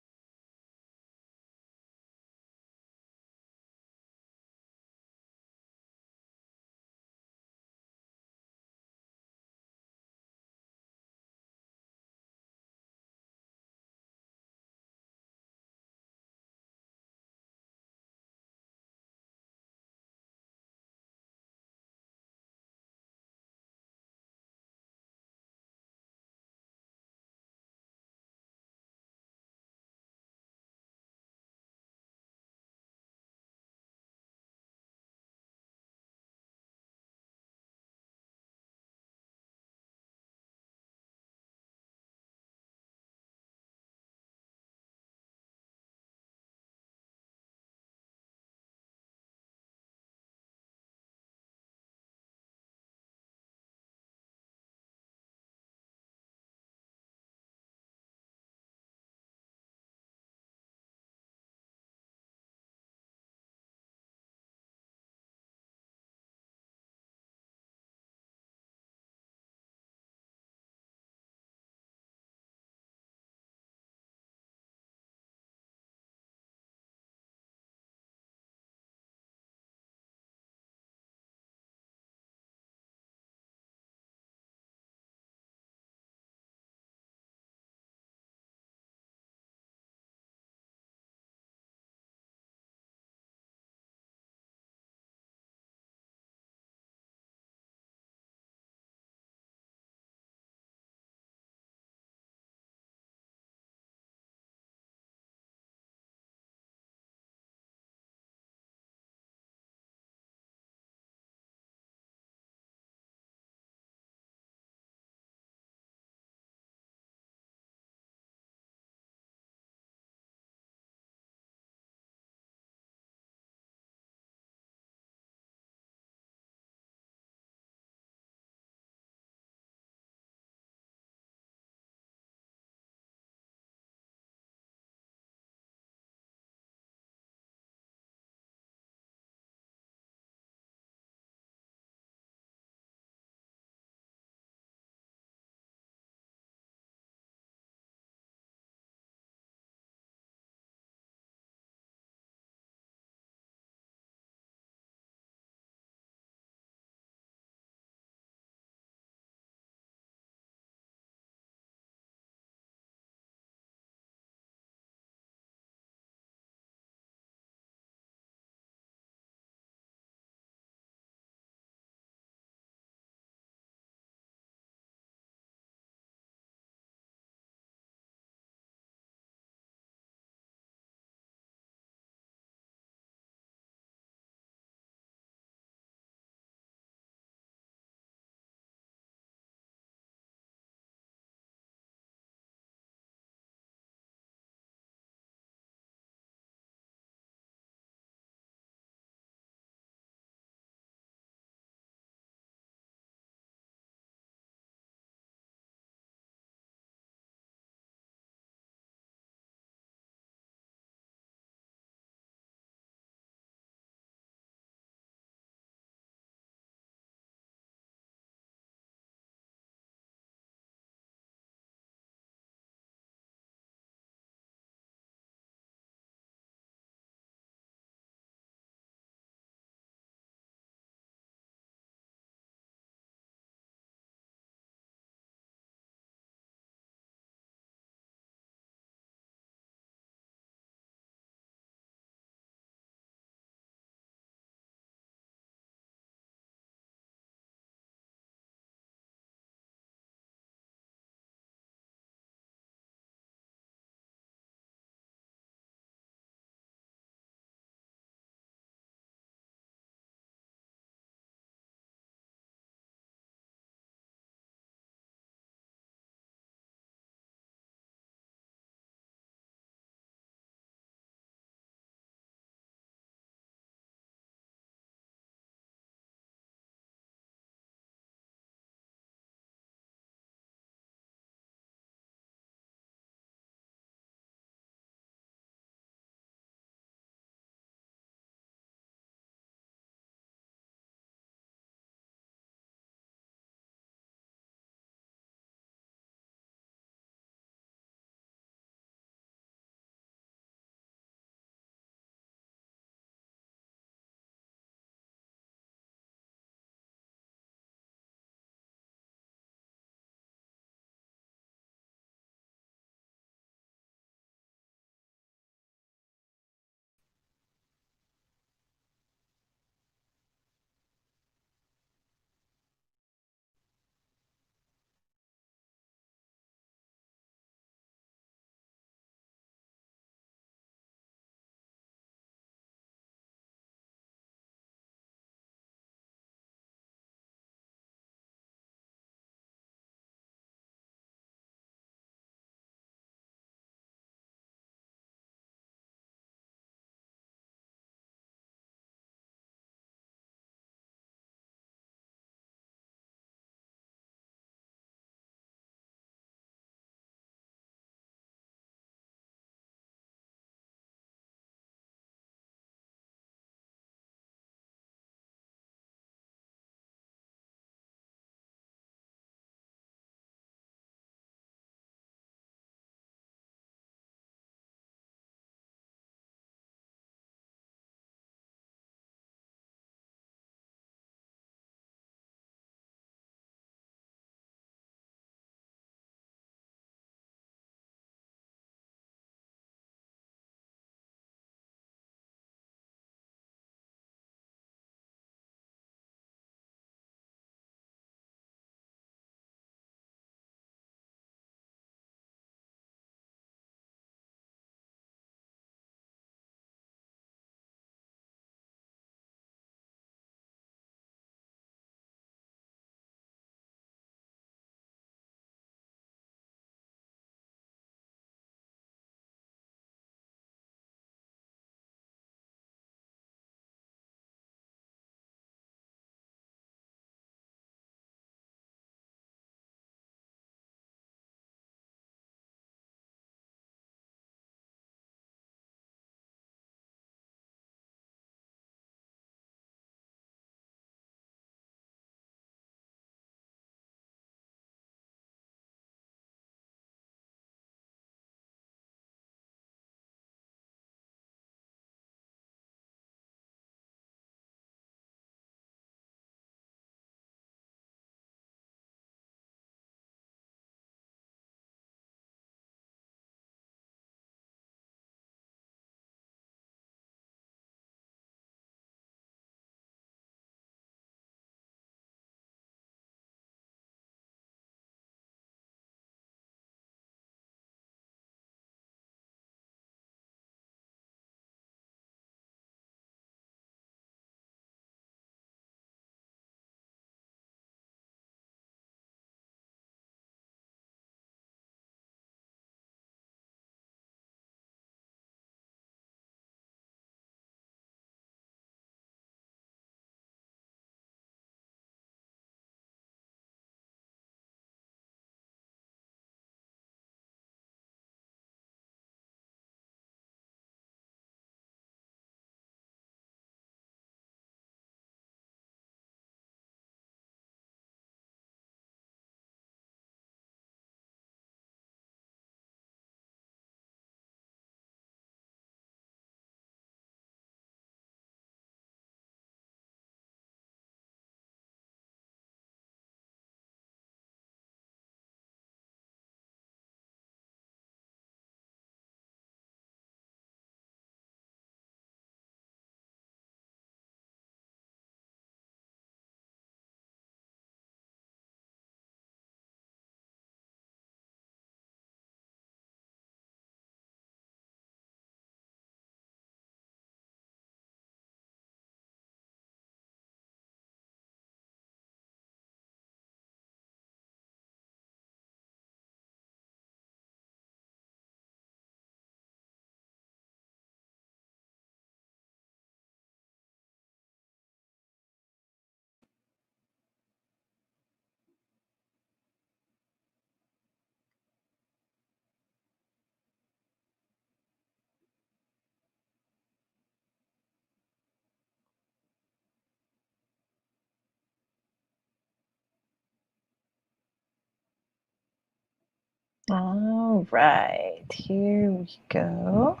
All right, here we go.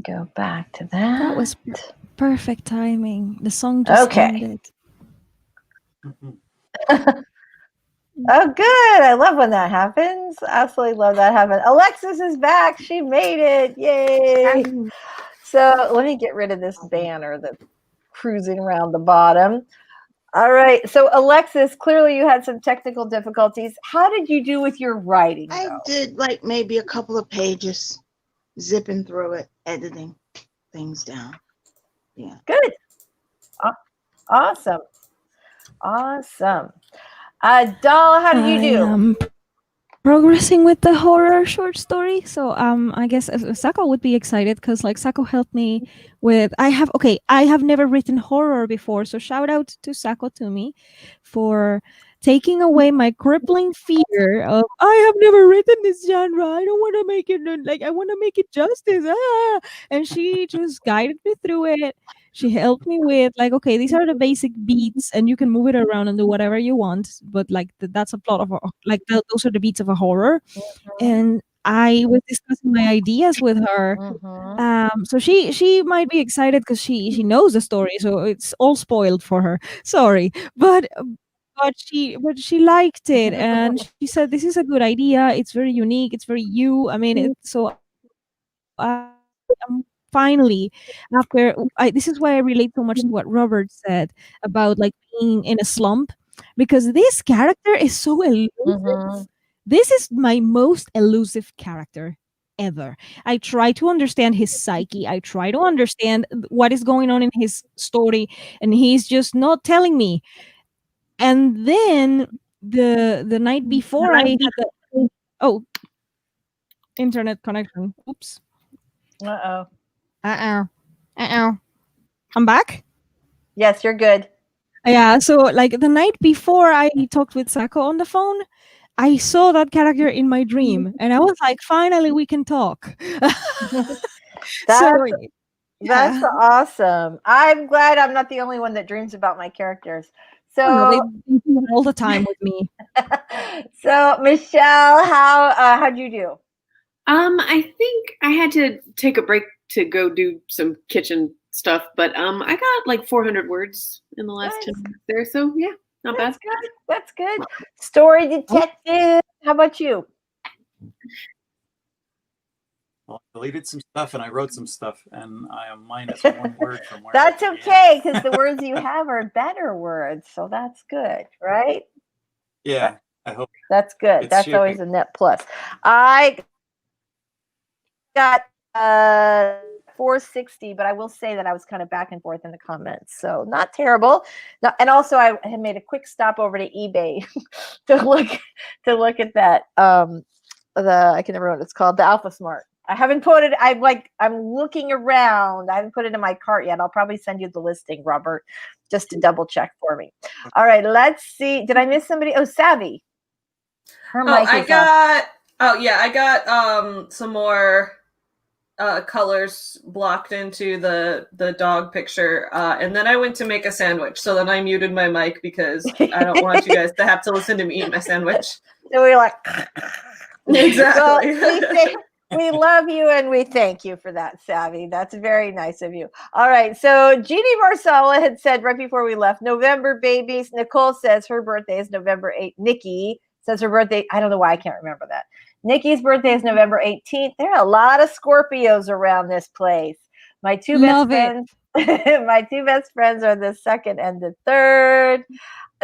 Go back to that. That was perfect timing. The song just Okay. ended. Oh, good. I love when that happens. Absolutely love that happen. Alexis is back. She made it. Yay. So let me get rid of this banner that's cruising around the bottom. All right. So Alexis, clearly you had some technical difficulties. How did you do with your writing, I though? did like maybe a couple of pages, zipping through it, editing things down. Yeah. Good. Awesome. Awesome. Doll, how did you do? I am progressing with the horror short story. So I guess Sako would be excited because like Sako helped me with I have never written horror before. So shout out to Sako Toomey for taking away my crippling fear of I have never written this genre. I don't want to make it like I want to make it justice. And she just guided me through it. She helped me with like, okay, these are the basic beats, and you can move it around and do whatever you want. But like that's a plot of like those are the beats of a horror. And I was discussing my ideas with her. So she might be excited because she knows the story, so it's all spoiled for her. Sorry, but she liked it, and she said this is a good idea. It's very unique. It's very you. I mean, so finally after this is why I relate so much to what Robert said about like being in a slump, because this character is so elusive. This is my most elusive character ever. I try to understand his psyche. I try to understand what is going on in his story, and he's just not telling me. And then the night before I had the internet connection. Oops. Uh-oh. I'm back. Yes, you're good. Yeah, so like the night before I talked with Sako on the phone, I saw that character in my dream, and I was like, finally we can talk. That's yeah. awesome. I'm glad I'm not the only one that dreams about my characters. Oh, no, So they do it all the time with me. so Michelle, how'd you do? I think I had to take a break to go do some kitchen stuff, but I got like 400 words in the last 10 minutes there, so yeah, not bad. Good. That's good. Story detective. How about you? Well, I deleted some stuff and I wrote some stuff, and I am minus 1 word from where. That's okay, because the words you have are better words, so that's good, right? Yeah, I hope that's good. it's That's shipping. Always a net plus. I got 460, but I will say that I was kind of back and forth in the comments, so not terrible. No, and also I had made a quick stop over to eBay to look at that. I can never remember what it's called, the Alpha Smart. I haven't put it. I'm looking around. I haven't put it in my cart yet. I'll probably send you the listing, Robert, just to double check for me. All right, let's see. Did I miss somebody? Oh, Savvy. Her mic I got some more colors blocked into the dog picture, and then I went to make a sandwich. So then I muted my mic because I don't want you guys to have to listen to me eat my sandwich. So we're like, exactly. Well, we love you and we thank you for that, Savvy. That's very nice of you. All right. So Jeannie Marsala had said right before we left, November babies. Nicole says her birthday is November 8th. Nikki says her birthday. I don't know why I can't remember that. Nikki's birthday is November 18th. There are a lot of Scorpios around this place. My two best friends. My two best friends are the 2nd and the 3rd.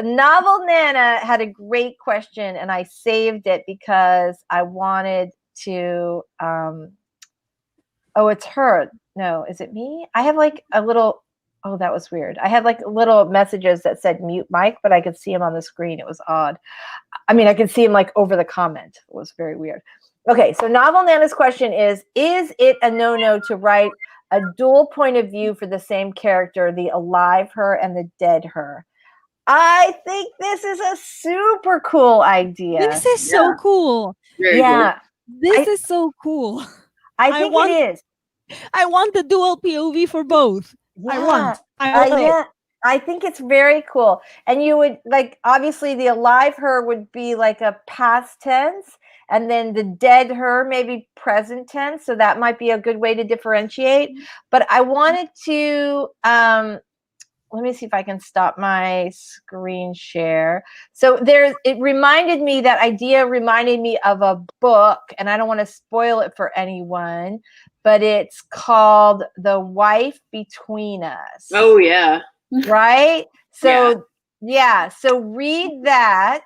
Novel Nana had a great question, and I saved it because I wanted to it's her. No, is it me? I have like a little that was weird. I had like little messages that said mute mic, but I could see him on the screen. It was odd. I mean, I could see him like over the comment. It was very weird. Okay, so Novel Nana's question is it a no-no to write a dual point of view for the same character, the alive her and the dead her? I think this is a super cool idea. This is so cool. Very cool. This is so cool. I think it is. I want the dual POV for both. Yeah. I think it's very cool. And you would like, obviously the alive her would be like a past tense, and then the dead her maybe present tense. So that might be a good way to differentiate. But I wanted to, let me see if I can stop my screen share. So it reminded me, that idea reminded me of a book, and I don't want to spoil it for anyone, but it's called The Wife Between Us. Oh, yeah. Right? So, yeah. So read that,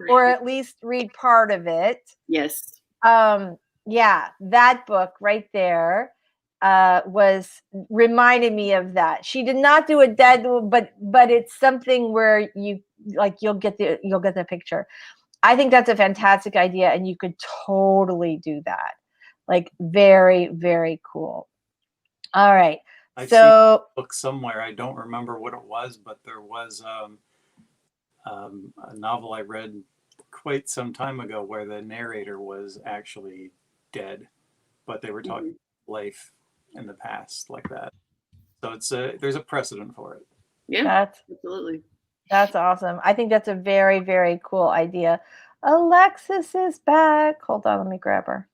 or at least read part of it. Yes. Yeah, that book right there reminded me of that. She did not do a dead, but it's something where you'll get the picture. I think that's a fantastic idea, and you could totally do that. Like, very, very cool. All right. I've so seen a book somewhere. I don't remember what it was, but there was a novel I read quite some time ago where the narrator was actually dead, but they were talking life in the past like that. So there's a precedent for it. Yeah, absolutely. That's awesome. I think that's a very, very cool idea. Alexis is back. Hold on, let me grab her.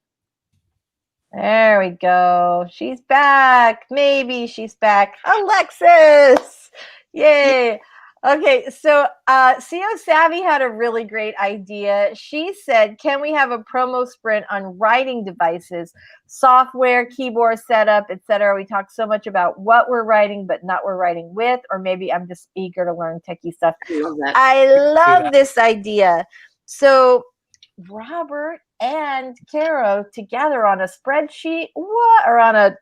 There we go. She's back. Maybe she's back. Alexis! Yay. Okay, so CO Savvy had a really great idea. She said, can we have a promo sprint on writing devices, software, keyboard setup, etc.? We talk so much about what we're writing, but not what we're writing with, or maybe I'm just eager to learn techie stuff. I love this idea. So Robert and Caro together on a spreadsheet, what, or on a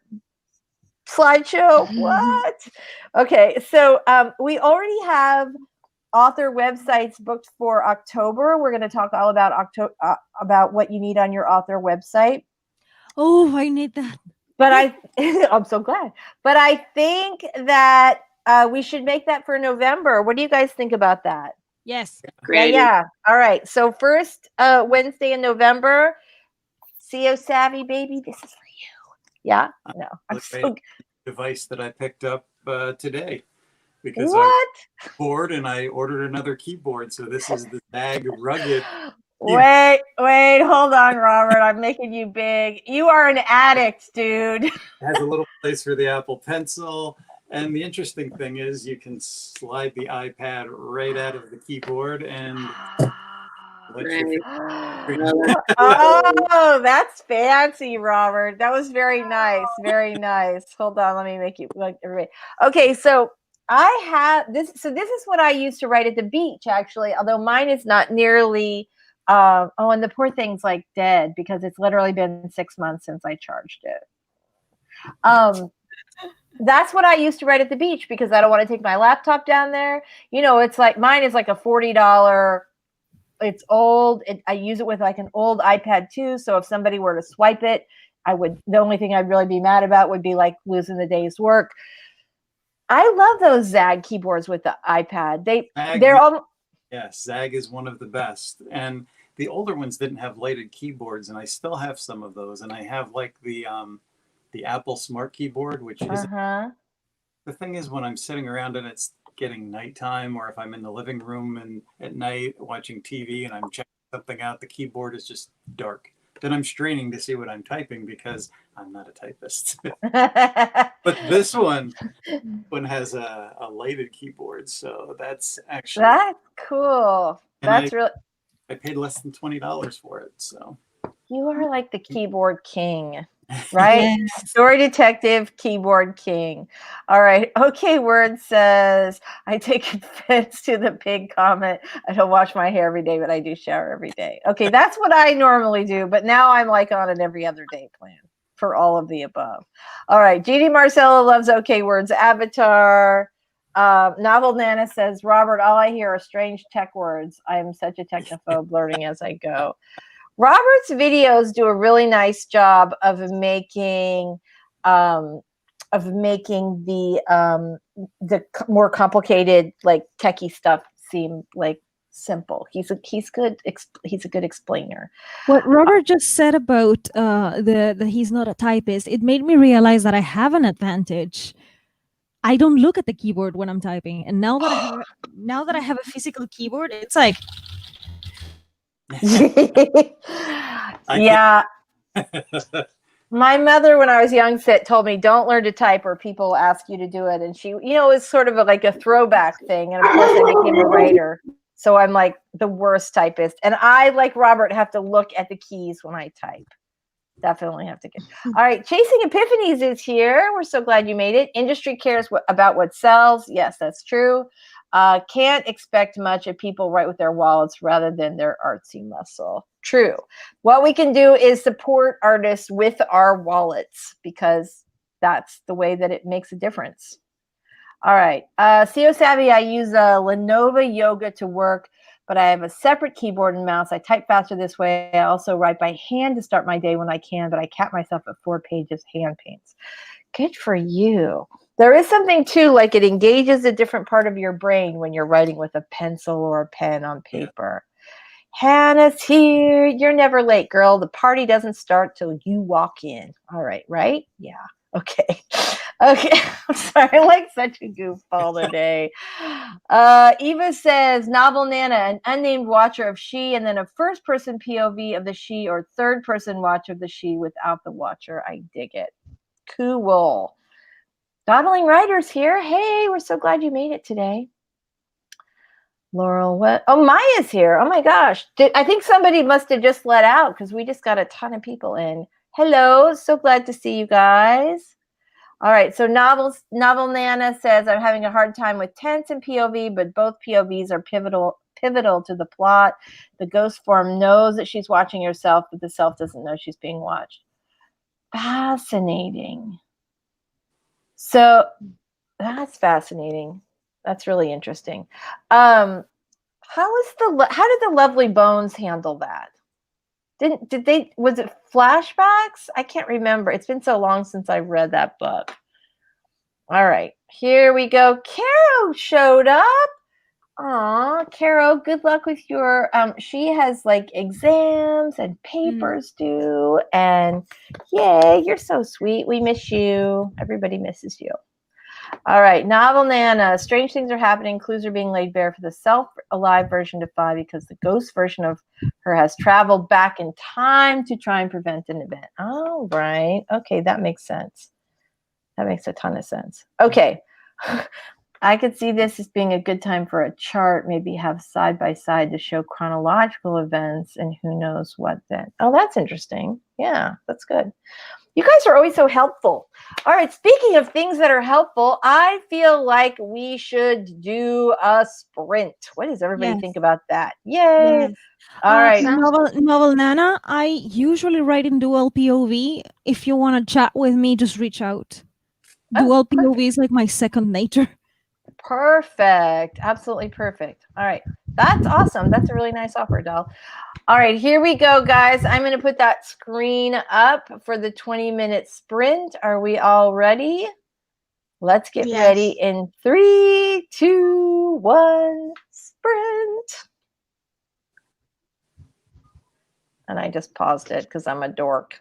slideshow, what? Okay, so we already have author websites booked for October. We're going to talk all about about what you need on your author website. Oh, I need that. But I'm so glad. But I think that we should make that for November. What do you guys think about that? Yes. Great. Yeah. All right. So first Wednesday in November, CO Savvy, baby, this is for you. Yeah. No. I'm so device that I picked up today because I was bored and I ordered another keyboard. So this is the ZAG Rugged. Wait, hold on, Robert. I'm making you big. You are an addict, dude. It has a little place for the Apple Pencil. And the interesting thing is you can slide the iPad right out of the keyboard and oh, that's fancy, Robert. That was very nice. Very nice. Hold on, let me make you like everybody. Okay, so I have this. So this is what I used to write at the beach, actually, although mine is not nearly oh, and the poor thing's like dead because it's literally been 6 months since I charged it. That's what I used to write at the beach because I don't want to take my laptop down there. You know, it's like mine is like a $40. It's old. I use it with like an old iPad too. So if somebody were to swipe it, the only thing I'd really be mad about would be like losing the day's work. I love those ZAG keyboards with the iPad. They're all. Yes, ZAG is one of the best. And the older ones didn't have lighted keyboards, and I still have some of those. And I have like the Apple Smart Keyboard, which is the thing is when I'm sitting around and it's getting nighttime, or if I'm in the living room and at night watching TV and I'm checking something out, the keyboard is just dark. Then I'm straining to see what I'm typing because I'm not a typist. But this one has a lighted keyboard, so that's cool. That's really. I paid less than $20 for it, so. You are like the keyboard king, right? Yes. Story Detective Keyboard King. All right. Okay, Word says, I take offense to the pig comment. I don't wash my hair every day, but I do shower every day. Okay, that's what I normally do, but now I'm like on an every other day plan for all of the above. All right. GD Marcella loves Okay Words Avatar. Novel Nana says, Robert, all I hear are strange tech words. I am such a technophobe, learning as I go. Robert's videos do a really nice job of making the more complicated, like techie stuff seem like simple. He's a good explainer. What Robert just said about the he's not a typist, it made me realize that I have an advantage. I don't look at the keyboard when I'm typing, and now that I have a physical keyboard, it's like Yeah. My mother, when I was young, told me, don't learn to type or people ask you to do it. And she, it was sort of like a throwback thing. And of course, I became a writer. So I'm like the worst typist. And I, like Robert, have to look at the keys when I type. Definitely have to get. All right. Chasing Epiphanies is here. We're so glad you made it. Industry cares about what sells. Yes, that's true. Can't expect much if people write with their wallets rather than their artsy muscle. True. What we can do is support artists with our wallets because that's the way that it makes a difference. All right. CO Savvy, I use Lenovo Yoga to work, but I have a separate keyboard and mouse. I type faster this way. I also write by hand to start my day when I can, but I cap myself at 4 pages hand paints. Good for you. There is something too, like it engages a different part of your brain when you're writing with a pencil or a pen on paper. Hannah's here. You're never late, girl. The party doesn't start till you walk in. All right, right? Yeah. Okay. Okay. I'm sorry. I'm like such a goofball today. Eva says, novel Nana, an unnamed watcher of she, and then a first-person POV of the she or third-person watch of the she without the watcher. I dig it. Cool. Dawdling Writers here. Hey, we're so glad you made it today. Laurel Webb. Oh, Maya's here. Oh my gosh. I think somebody must have just let out because we just got a ton of people in. Hello. So glad to see you guys. All right. So Novel Nana says, I'm having a hard time with tense and POV, but both POVs are pivotal to the plot. The ghost form knows that she's watching herself, but the self doesn't know she's being watched. Fascinating. So that's fascinating. That's really interesting. How did the Lovely Bones handle that? Was it flashbacks? I can't remember. It's been so long since I read that book. All right, here we go. Caro showed up. Aw, Caro, good luck with your she has like exams and papers due, and yay, you're so sweet. We miss you. Everybody misses you. All right, Novel Nana. Strange things are happening. Clues are being laid bare for the self-alive version to Phi because the ghost version of her has traveled back in time to try and prevent an event. Oh, right. Okay, that makes sense. That makes a ton of sense. Okay. I could see this as being a good time for a chart, maybe have side by side to show chronological events and who knows what then. Oh, that's interesting. Yeah, that's good. You guys are always so helpful. All right, speaking of things that are helpful, I feel like we should do a sprint. What does everybody think about that? Yay. Yes. All right. Novel Nana, I usually write in dual POV. If you want to chat with me, just reach out. Dual POV is like my second nature. Perfect. Absolutely perfect. All right. That's awesome. That's a really nice offer, Del. All right, here we go, guys. I'm going to put that screen up for the 20-minute sprint. Are we all ready? Let's get ready in 3, 2, 1, sprint. And I just paused it because I'm a dork.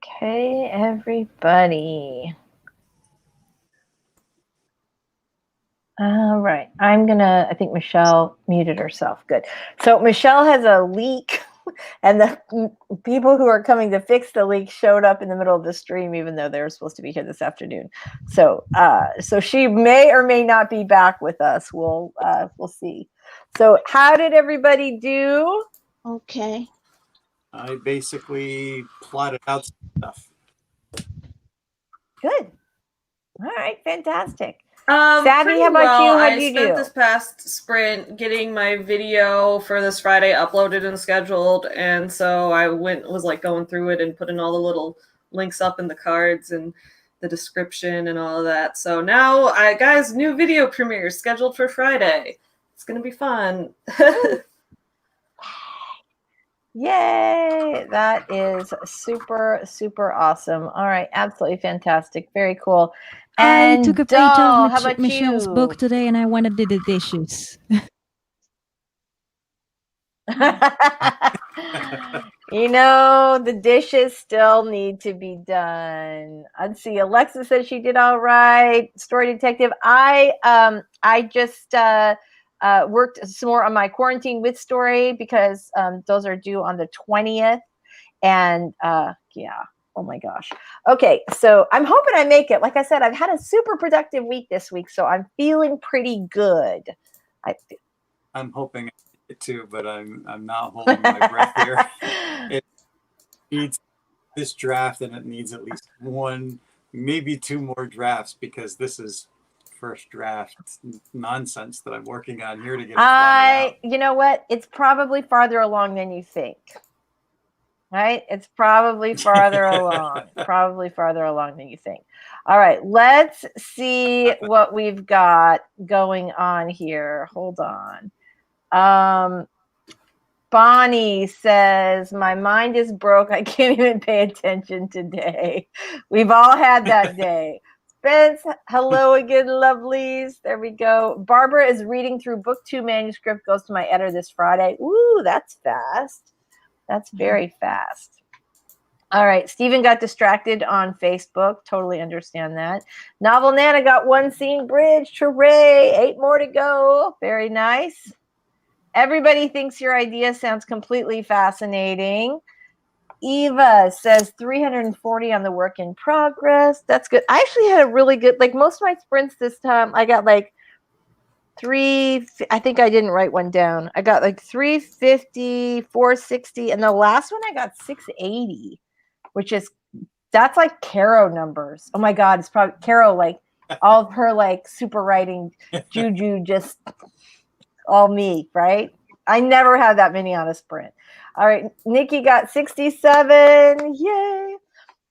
Okay, everybody. All right. I think Michelle muted herself. Good. So Michelle has a leak, and the people who are coming to fix the leak showed up in the middle of the stream, even though they were supposed to be here this afternoon. So so she may or may not be back with us. We'll see. So how did everybody do? Okay. I basically plotted out some stuff. Good. All right, fantastic. Savvy, Savvy, how about you? How'd you spent do? this past sprint getting my video for this Friday uploaded and scheduled, and so I was like going through it and putting all the little links up in the cards and the description and all of that. So now, guys, new video premiere scheduled for Friday. It's gonna be fun. Yay! That is super, super awesome. All right, absolutely fantastic. Very cool. And I took a page Doll, of how about Michelle's you? book today, and I went and did the dishes. You know, the dishes still need to be done. Let's see. Alexis says she did all right. Story Detective. I just worked some more on my quarantine with story because those are due on the 20th. And yeah. Oh my gosh. Okay, so I'm hoping I make it. Like I said, I've had a super productive week this week, so I'm feeling pretty good. I'm hoping it too, but I'm not holding my breath here. It needs this draft, and it needs at least one, maybe two more drafts, because this is first draft nonsense that I'm working on here to get it out. You know what? It's probably farther along than you think. Right? It's probably farther along. Probably farther along than you think. All right, let's see what we've got going on here. Hold on. Bonnie says, my mind is broke. I can't even pay attention today. We've all had that day. Spence, hello again, lovelies. There we go. Barbara is reading through book 2 manuscript, goes to my editor this Friday. Ooh, that's fast. That's very fast. All right. Stephen got distracted on Facebook. Totally understand that. Novel Nana got 1 scene bridged. Hooray. 8 more to go. Very nice. Everybody thinks your idea sounds completely fascinating. Eva says 340 on the work in progress. That's good. I actually had a really good, like most of my sprints this time, I got like I think I didn't write one down. I got like 350, 460, and the last one I got 680, that's like Caro numbers. Oh my God, it's probably Caro, like all of her like super writing juju, just all me, right? I never had that many on a sprint. All right, Nikki got 67. Yay.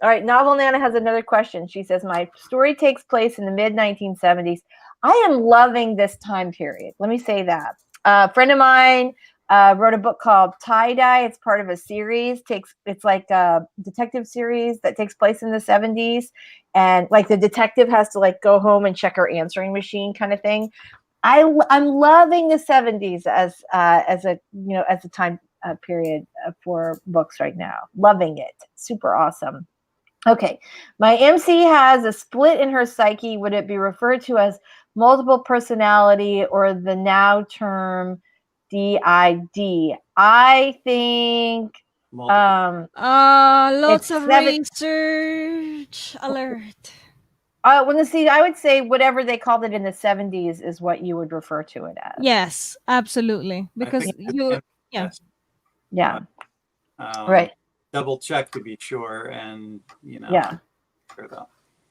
All right, Novel Nana has another question. She says, my story takes place in the mid-1970s. I am loving this time period. Let me say that. A friend of mine wrote a book called Tie Dye. It's part of a series. It's like a detective series that takes place in the 70s. And like the detective has to like go home and check her answering machine kind of thing. I'm loving the 70s as a time period for books right now. Loving it. Super awesome. Okay. My MC has a split in her psyche. Would it be referred to as multiple personality or the now term DID? I think lots of research alert. I would say whatever they called it in the 70s is what you would refer to it as. Yes, absolutely. Because right. Double check to be sure, and sure though.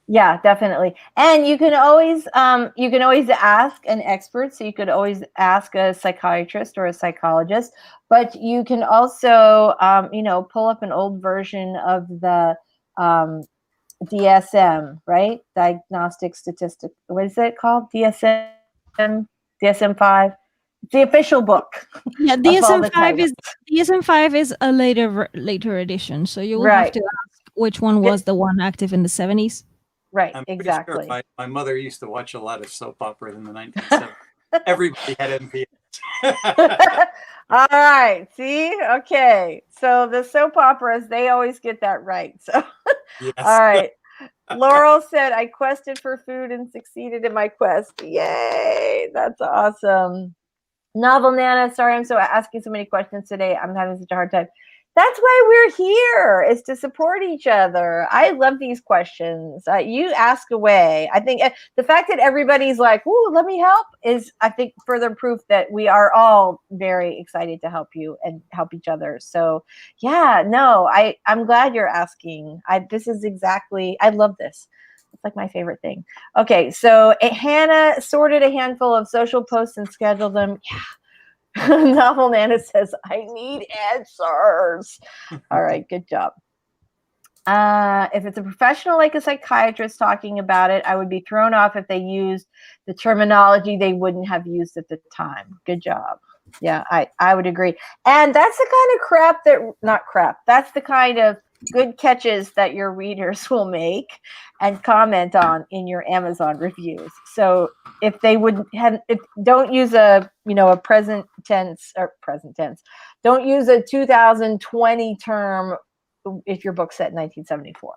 Yeah, definitely. And you can always ask an expert. So you could always ask a psychiatrist or a psychologist, but you can also pull up an old version of the DSM, right? Diagnostic statistic. What is it called? DSM-5. The official book. Yeah, DSM-5 is a later edition, so you will have to ask which one was the one active in the 70s. Right, I'm exactly. Sure my mother used to watch a lot of soap opera in the 1970s. Everybody had NPS. All right. See? Okay. So the soap operas, they always get that right. So, Yes. all right. Laurel said, I quested for food and succeeded in my quest. Yay. That's awesome. Novel Nana, sorry I'm so asking so many questions today. I'm having such a hard time. That's why we're here, is to support each other. I love these questions. You ask away. I think the fact that everybody's like, ooh, let me help is, I think, further proof that we are all very excited to help you and help each other. So yeah, no, I'm glad you're asking. This is exactly, I love this. It's like my favorite thing. Okay, so Hannah sorted a handful of social posts and scheduled them. Yeah. Novel Nana says, I need answers. All right, good job. If it's a professional like a psychiatrist talking about it, I would be thrown off if they used the terminology they wouldn't have used at the time. Good job. Yeah, I would agree. And that's the kind of crap that, not crap, that's the kind of good catches that your readers will make and comment on in your Amazon reviews. So if they would have, don't use a present tense. Don't use a 2020 term if your book's set in 1974.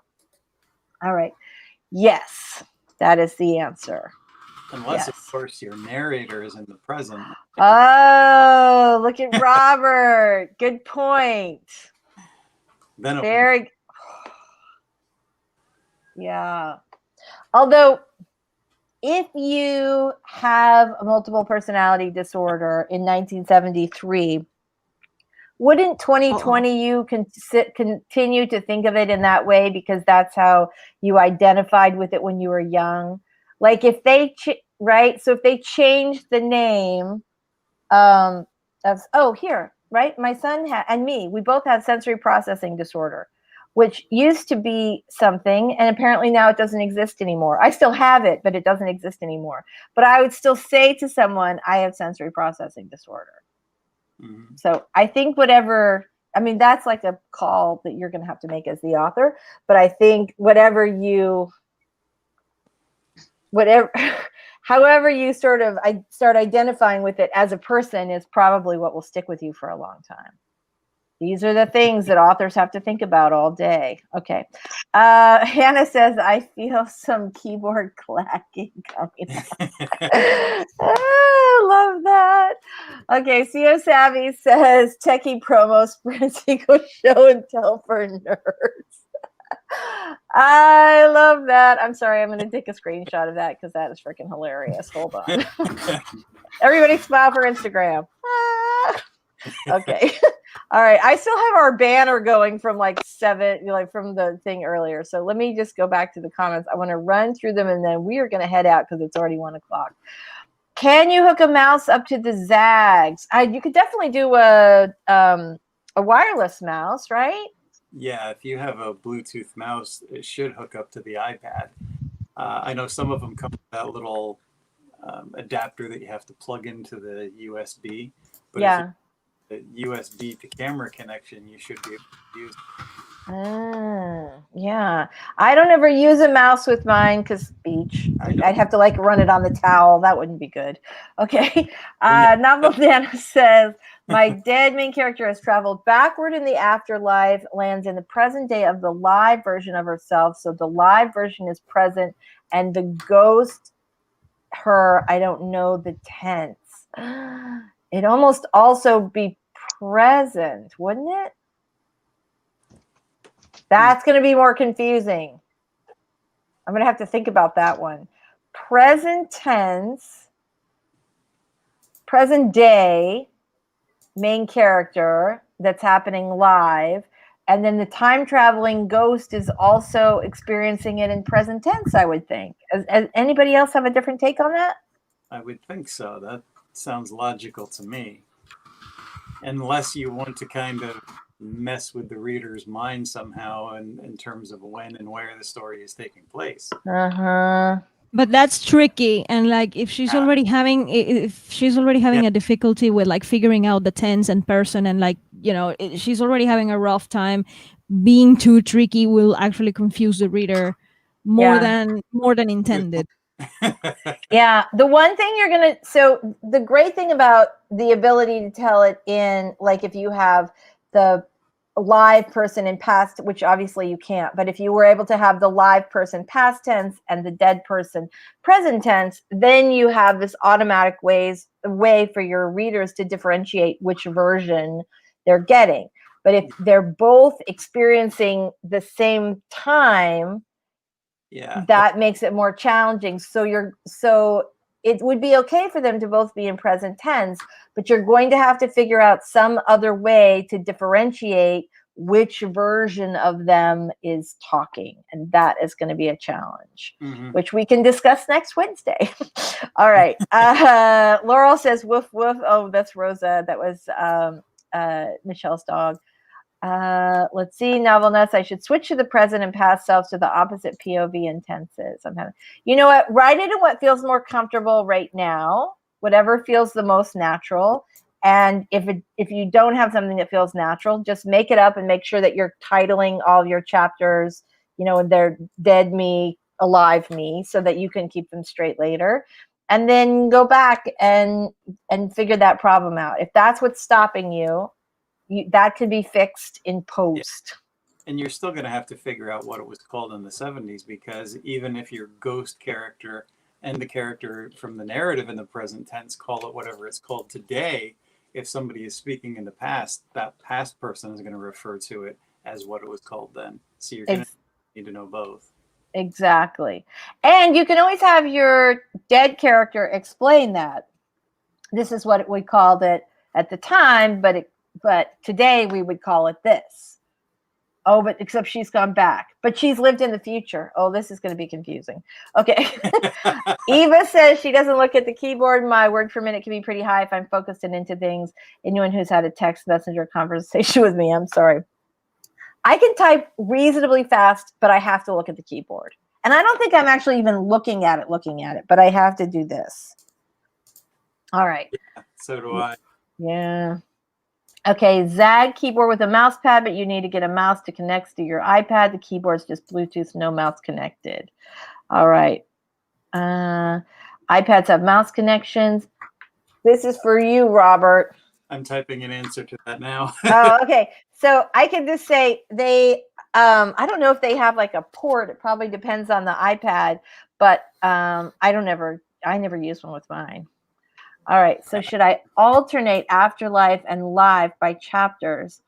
All right. Yes, that is the answer. Unless, of course, your narrator is in the present. Oh, look at Robert. Good point. Then Very. Yeah. Although, if you have a multiple personality disorder in 1973, wouldn't 2020 you continue to think of it in that way because that's how you identified with it when you were young? Like if they, right? So if they change the name of, right? My son and me, we both have sensory processing disorder, which used to be something, and apparently now it doesn't exist anymore. I still have it, but it doesn't exist anymore. But I would still say to someone, I have sensory processing disorder. Mm-hmm. So I think that's like a call that you're going to have to make as the author. But I think however you sort of start identifying with it as a person is probably what will stick with you for a long time. These are the things that authors have to think about all day. Okay. Hannah says, I feel some keyboard clacking coming up. I love that. Okay. CO Savvy says, techie promo sprints equals show and tell for nerds. I love that. I'm sorry. I'm going to take a screenshot of that because that is freaking hilarious. Hold on. Everybody smile for Instagram. Okay. All right. I still have our banner going from from the thing earlier. So let me just go back to the comments. I want to run through them and then we are going to head out because it's already 1 o'clock. Can you hook a mouse up to the Zags? You could definitely do a wireless mouse, right? Yeah, if you have a Bluetooth mouse, it should hook up to the iPad. I know some of them come with that little adapter that you have to plug into the USB. But yeah. The USB to camera connection, you should be able to use. Yeah. I don't ever use a mouse with mine because beach. I'd have to run it on the towel. That wouldn't be good. Okay. Novel Nana says, my dead main character has traveled backward in the afterlife, lands in the present day of the live version of herself. So the live version is present and the ghost, I don't know the tense. It almost also be present, wouldn't it? That's going to be more confusing. I'm going to have to think about that one. Present tense, present day, main character that's happening live. And then the time traveling ghost is also experiencing it in present tense, I would think. Does anybody else have a different take on that? I would think so. That sounds logical to me. Unless you want to kind of mess with the reader's mind somehow in terms of when and where the story is taking place. But that's tricky, and if she's already having a difficulty with figuring out the tense and person, and she's already having a rough time, being too tricky will actually confuse the reader more than intended. Yeah, the one thing you're gonna, so the great thing about the ability to tell it in, like if you have the live person in past, which obviously you can't, but if you were able to have the live person past tense and the dead person present tense, then you have this automatic way for your readers to differentiate which version they're getting. But if they're both experiencing the same time, Yeah. that makes it more challenging. So it would be okay for them to both be in present tense, but you're going to have to figure out some other way to differentiate which version of them is talking, and that is going to be a challenge, which we can discuss next Wednesday. All right. Laurel says woof woof. Oh, that's Rosa. That was Michelle's dog. Let's see, novel nuts. I should switch to the present and past selves to the opposite POV and tenses. You know what? Write it in what feels more comfortable right now, whatever feels the most natural. And if you don't have something that feels natural, just make it up and make sure that you're titling all of your chapters, you know, they're dead me, alive me, so that you can keep them straight later. And then go back and figure that problem out. If that's what's stopping you, that could be fixed in post. And you're still going to have to figure out what it was called in the 70s, because even if your ghost character and the character from the narrative in the present tense call it whatever it's called today, if somebody is speaking in the past, that past person is going to refer to it as what it was called then. So you're going to need to know both. Exactly. And you can always have your dead character explain that. This is what we called it at the time, but today we would call it this. Oh, but except she's gone back. But she's lived in the future. Oh, this is going to be confusing. Okay. Eva says she doesn't look at the keyboard. My word per minute can be pretty high if I'm focused and into things. Anyone who's had a text messenger conversation with me, I'm sorry. I can type reasonably fast, but I have to look at the keyboard. And I don't think I'm actually even looking at it, but I have to do this. All right. Yeah, so do I. Yeah. Okay, Zag keyboard with a mouse pad, but you need to get a mouse to connect to your iPad. The keyboard's just Bluetooth, no mouse connected. All right. iPads have mouse connections. This is for you, Robert. I'm typing an answer to that now. Oh, okay. So I can just say they, I don't know if they have like a port. It probably depends on the iPad, but I never use one with mine. All right. So should I alternate afterlife and live by chapters?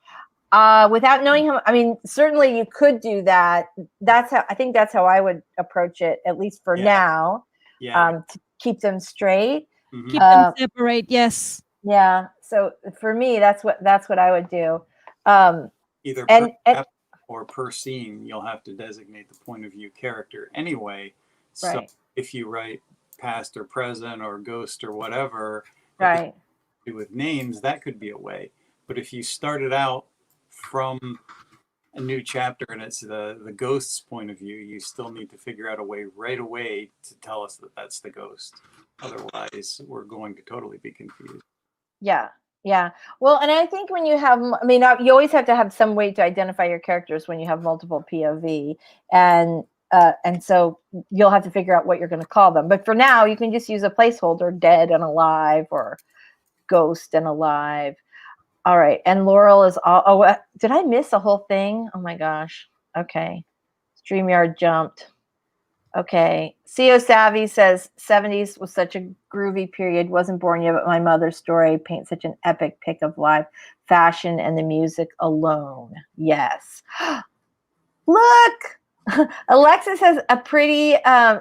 Without knowing him, I mean, certainly you could do that. I think that's how I would approach it, at least for now. Yeah. To keep them straight. Keep them separate. Yes. Yeah. So for me, that's what I would do. Either per chapter or per scene, you'll have to designate the point of view character anyway. So if you write past or present or ghost or whatever, right, with names, that could be a way. But if you started out from a new chapter and it's the ghost's point of view, you still need to figure out a way right away to tell us that that's the ghost. Otherwise, we're going to totally be confused. Yeah. Yeah. Well, and I think when you have, I mean, you always have to have some way to identify your characters when you have multiple POV. And so you'll have to figure out what you're going to call them. But for now, you can just use a placeholder, dead and alive or ghost and alive. All right. And Laurel is did I miss a whole thing? Oh my gosh. Okay. StreamYard jumped. Okay. CO Savvy says 70s was such a groovy period. Wasn't born yet, but my mother's story paints such an epic pic of life, fashion, and the music alone. Yes. Look. Alexis has a pretty,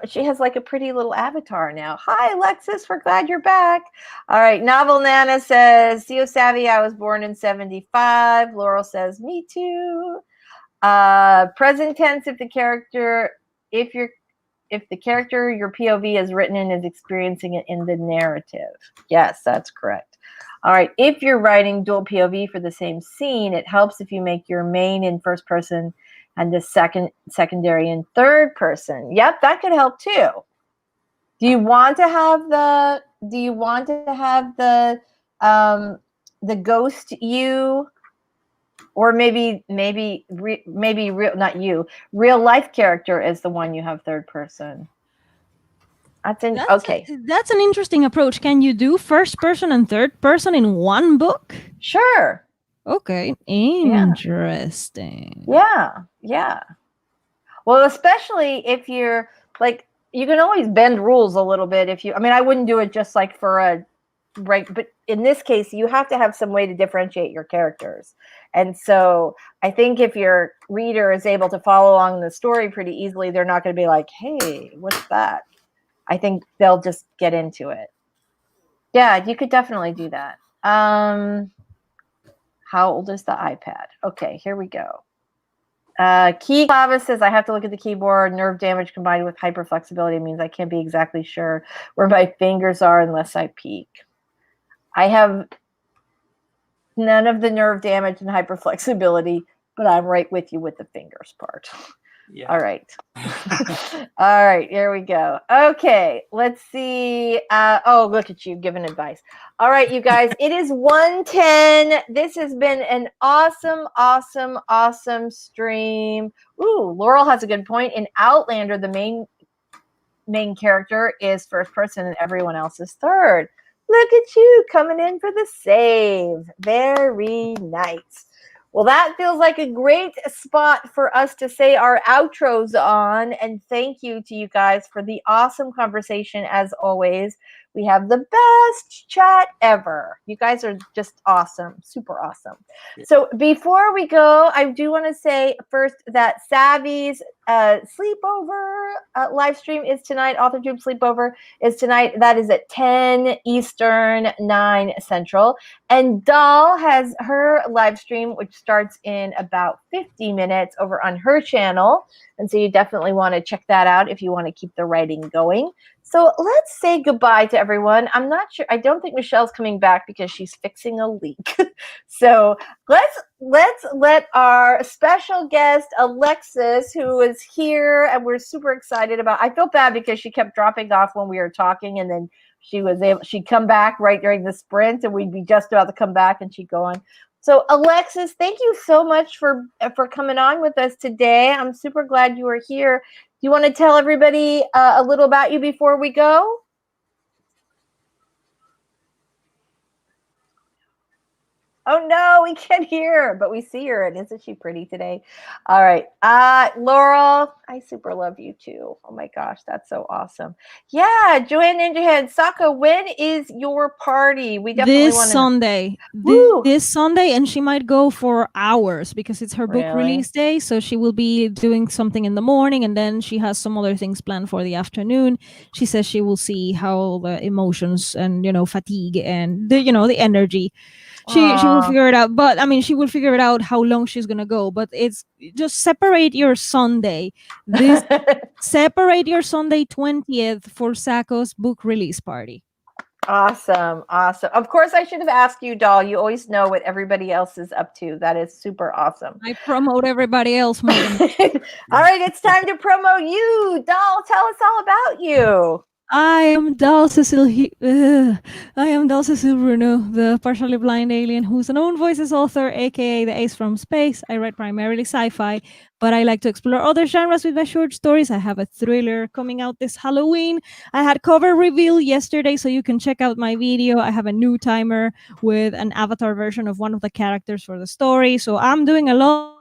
she has like a pretty little avatar now. Hi, Alexis. We're glad you're back. All right. Novel Nana says, CO Savvy, I was born in 75. Laurel says, me too. Present tense, if the character your POV is written in is experiencing it in the narrative. Yes, that's correct. All right. If you're writing dual POV for the same scene, it helps if you make your main in first person and the secondary in third person. Yep, that could help too. Do you want to have the ghost you, or maybe real life character is the one you have third person? Okay. That's an interesting approach. Can you do first person and third person in one book? Sure. Okay, interesting. Yeah. Well, especially if you're like, you can always bend rules a little bit if you, I mean, I wouldn't do it just like for a right, but in this case, you have to have some way to differentiate your characters. And so I think if your reader is able to follow along the story pretty easily, they're not going to be like, hey, what's that? I think they'll just get into it. Yeah, you could definitely do that. How old is the iPad? Okay, here we go. Key Clavis says, I have to look at the keyboard. Nerve damage combined with hyperflexibility means I can't be exactly sure where my fingers are unless I peek. I have none of the nerve damage and hyperflexibility, but I'm right with you with the fingers part. Yeah. All right. All right, here we go. Okay, let's see. Oh, look at you giving advice. All right, you guys, it is 1:10. This has been an awesome stream. Ooh, Laurel has a good point. In Outlander, the main character is first person and everyone else is third. Look at you coming in for the save. Very nice. Well, that feels like a great spot for us to say our outros on. And thank you to you guys for the awesome conversation as always. We have the best chat ever. You guys are just awesome. Super awesome. So before we go, I do want to say first that Savvy's sleepover live stream is tonight. AuthorTube sleepover is tonight. That is at 10 Eastern, 9 Central. And DAL has her live stream, which starts in about 50 minutes over on her channel. And so you definitely want to check that out if you want to keep the writing going. So let's say goodbye to everyone. I'm not sure. I don't think Michelle's coming back because she's fixing a leak. So let's let our special guest, Alexis, who is here and we're super excited about. I feel bad because she kept dropping off when we were talking and then she'd come back right during the sprint and we'd be just about to come back and she'd go on. So Alexis, thank you so much for coming on with us today. I'm super glad you were here. Do you want to tell everybody a little about you before we go? Oh no, we can't hear her, but we see her, and isn't she pretty today? All right, Laurel, I super love you too. Oh my gosh, that's so awesome. Yeah, Joanne Ninjahead, Saka, when is your party? We definitely want to. Sunday. This Sunday, and she might go for hours because it's her book release day. So she will be doing something in the morning, and then she has some other things planned for the afternoon. She says she will see how the emotions and fatigue and the energy. She will figure it out, but I mean, she will figure it out how long she's gonna go. But it's just separate your Sunday. Separate your Sunday 20th for Sako's book release party. Awesome. Of course, I should have asked you, Doll. You always know what everybody else is up to. That is super awesome. I promote everybody else more than All right, it's time to promote you, Doll. Tell us all about you. I am DAL CECIL Runo, the partially blind alien who's a known voices author, aka the ace from space. I write primarily sci-fi, but I like to explore other genres with my short stories. I have a thriller coming out this Halloween. I had cover reveal yesterday, so you can check out my video. I have a new timer with an avatar version of one of the characters for the story. So I'm doing a lot.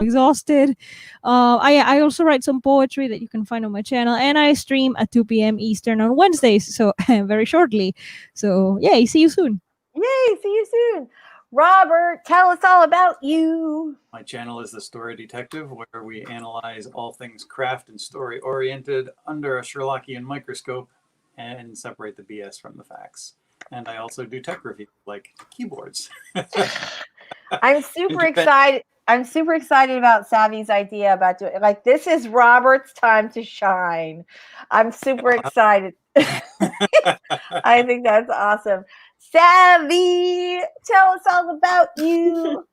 Exhausted. I also write some poetry that you can find on my channel, and I stream at 2 p.m. Eastern on Wednesdays, so very shortly. So yay, see you soon. Yay, see you soon. Robert, tell us all about you. My channel is The Story Detective, where we analyze all things craft and story oriented under a Sherlockian microscope and separate the BS from the facts. And I also do tech reviews like keyboards. I'm super excited. I'm super excited about Savvy's idea about doing like this is Robert's time to shine. I'm super excited. I think that's awesome. Savvy, tell us all about you.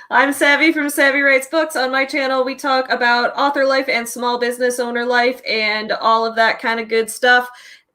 I'm Savvy from Savvy Writes Books. On my channel, we talk about author life and small business owner life and all of that kind of good stuff.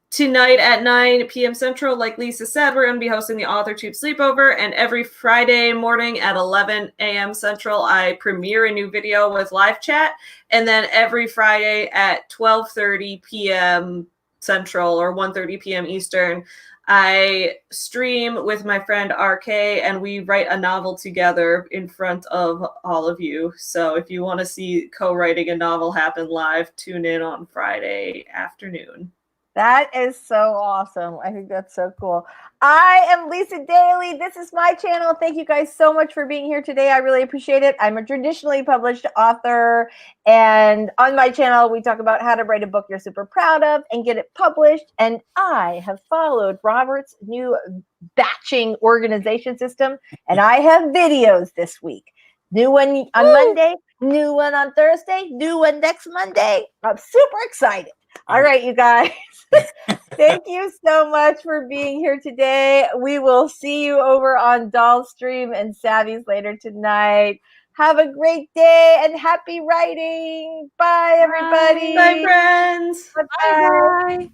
Tonight at 9 p.m. Central, like Lisa said, we're going to be hosting the AuthorTube sleepover, and every Friday morning at 11 a.m. Central, I premiere a new video with live chat, and then every Friday at 12:30 p.m. Central or 1:30 p.m. Eastern, I stream with my friend RK and we write a novel together in front of all of you. So if you want to see co-writing a novel happen live, tune in on Friday afternoon. That is so awesome. I think that's so cool. I am Lisa Daly. This is my channel. Thank you guys so much for being here today. I really appreciate it. I'm a traditionally published author, and on my channel, we talk about how to write a book you're super proud of and get it published. And I have followed Robert's new batching organization system, and I have videos this week. New one on Monday, new one on Thursday, new one next Monday. I'm super excited. All right, you guys. Thank you so much for being here today. We will see you over on DAL Stream and Savvy's later tonight. Have a great day and happy writing. Bye, everybody. Bye, friends. Bye-bye. Bye.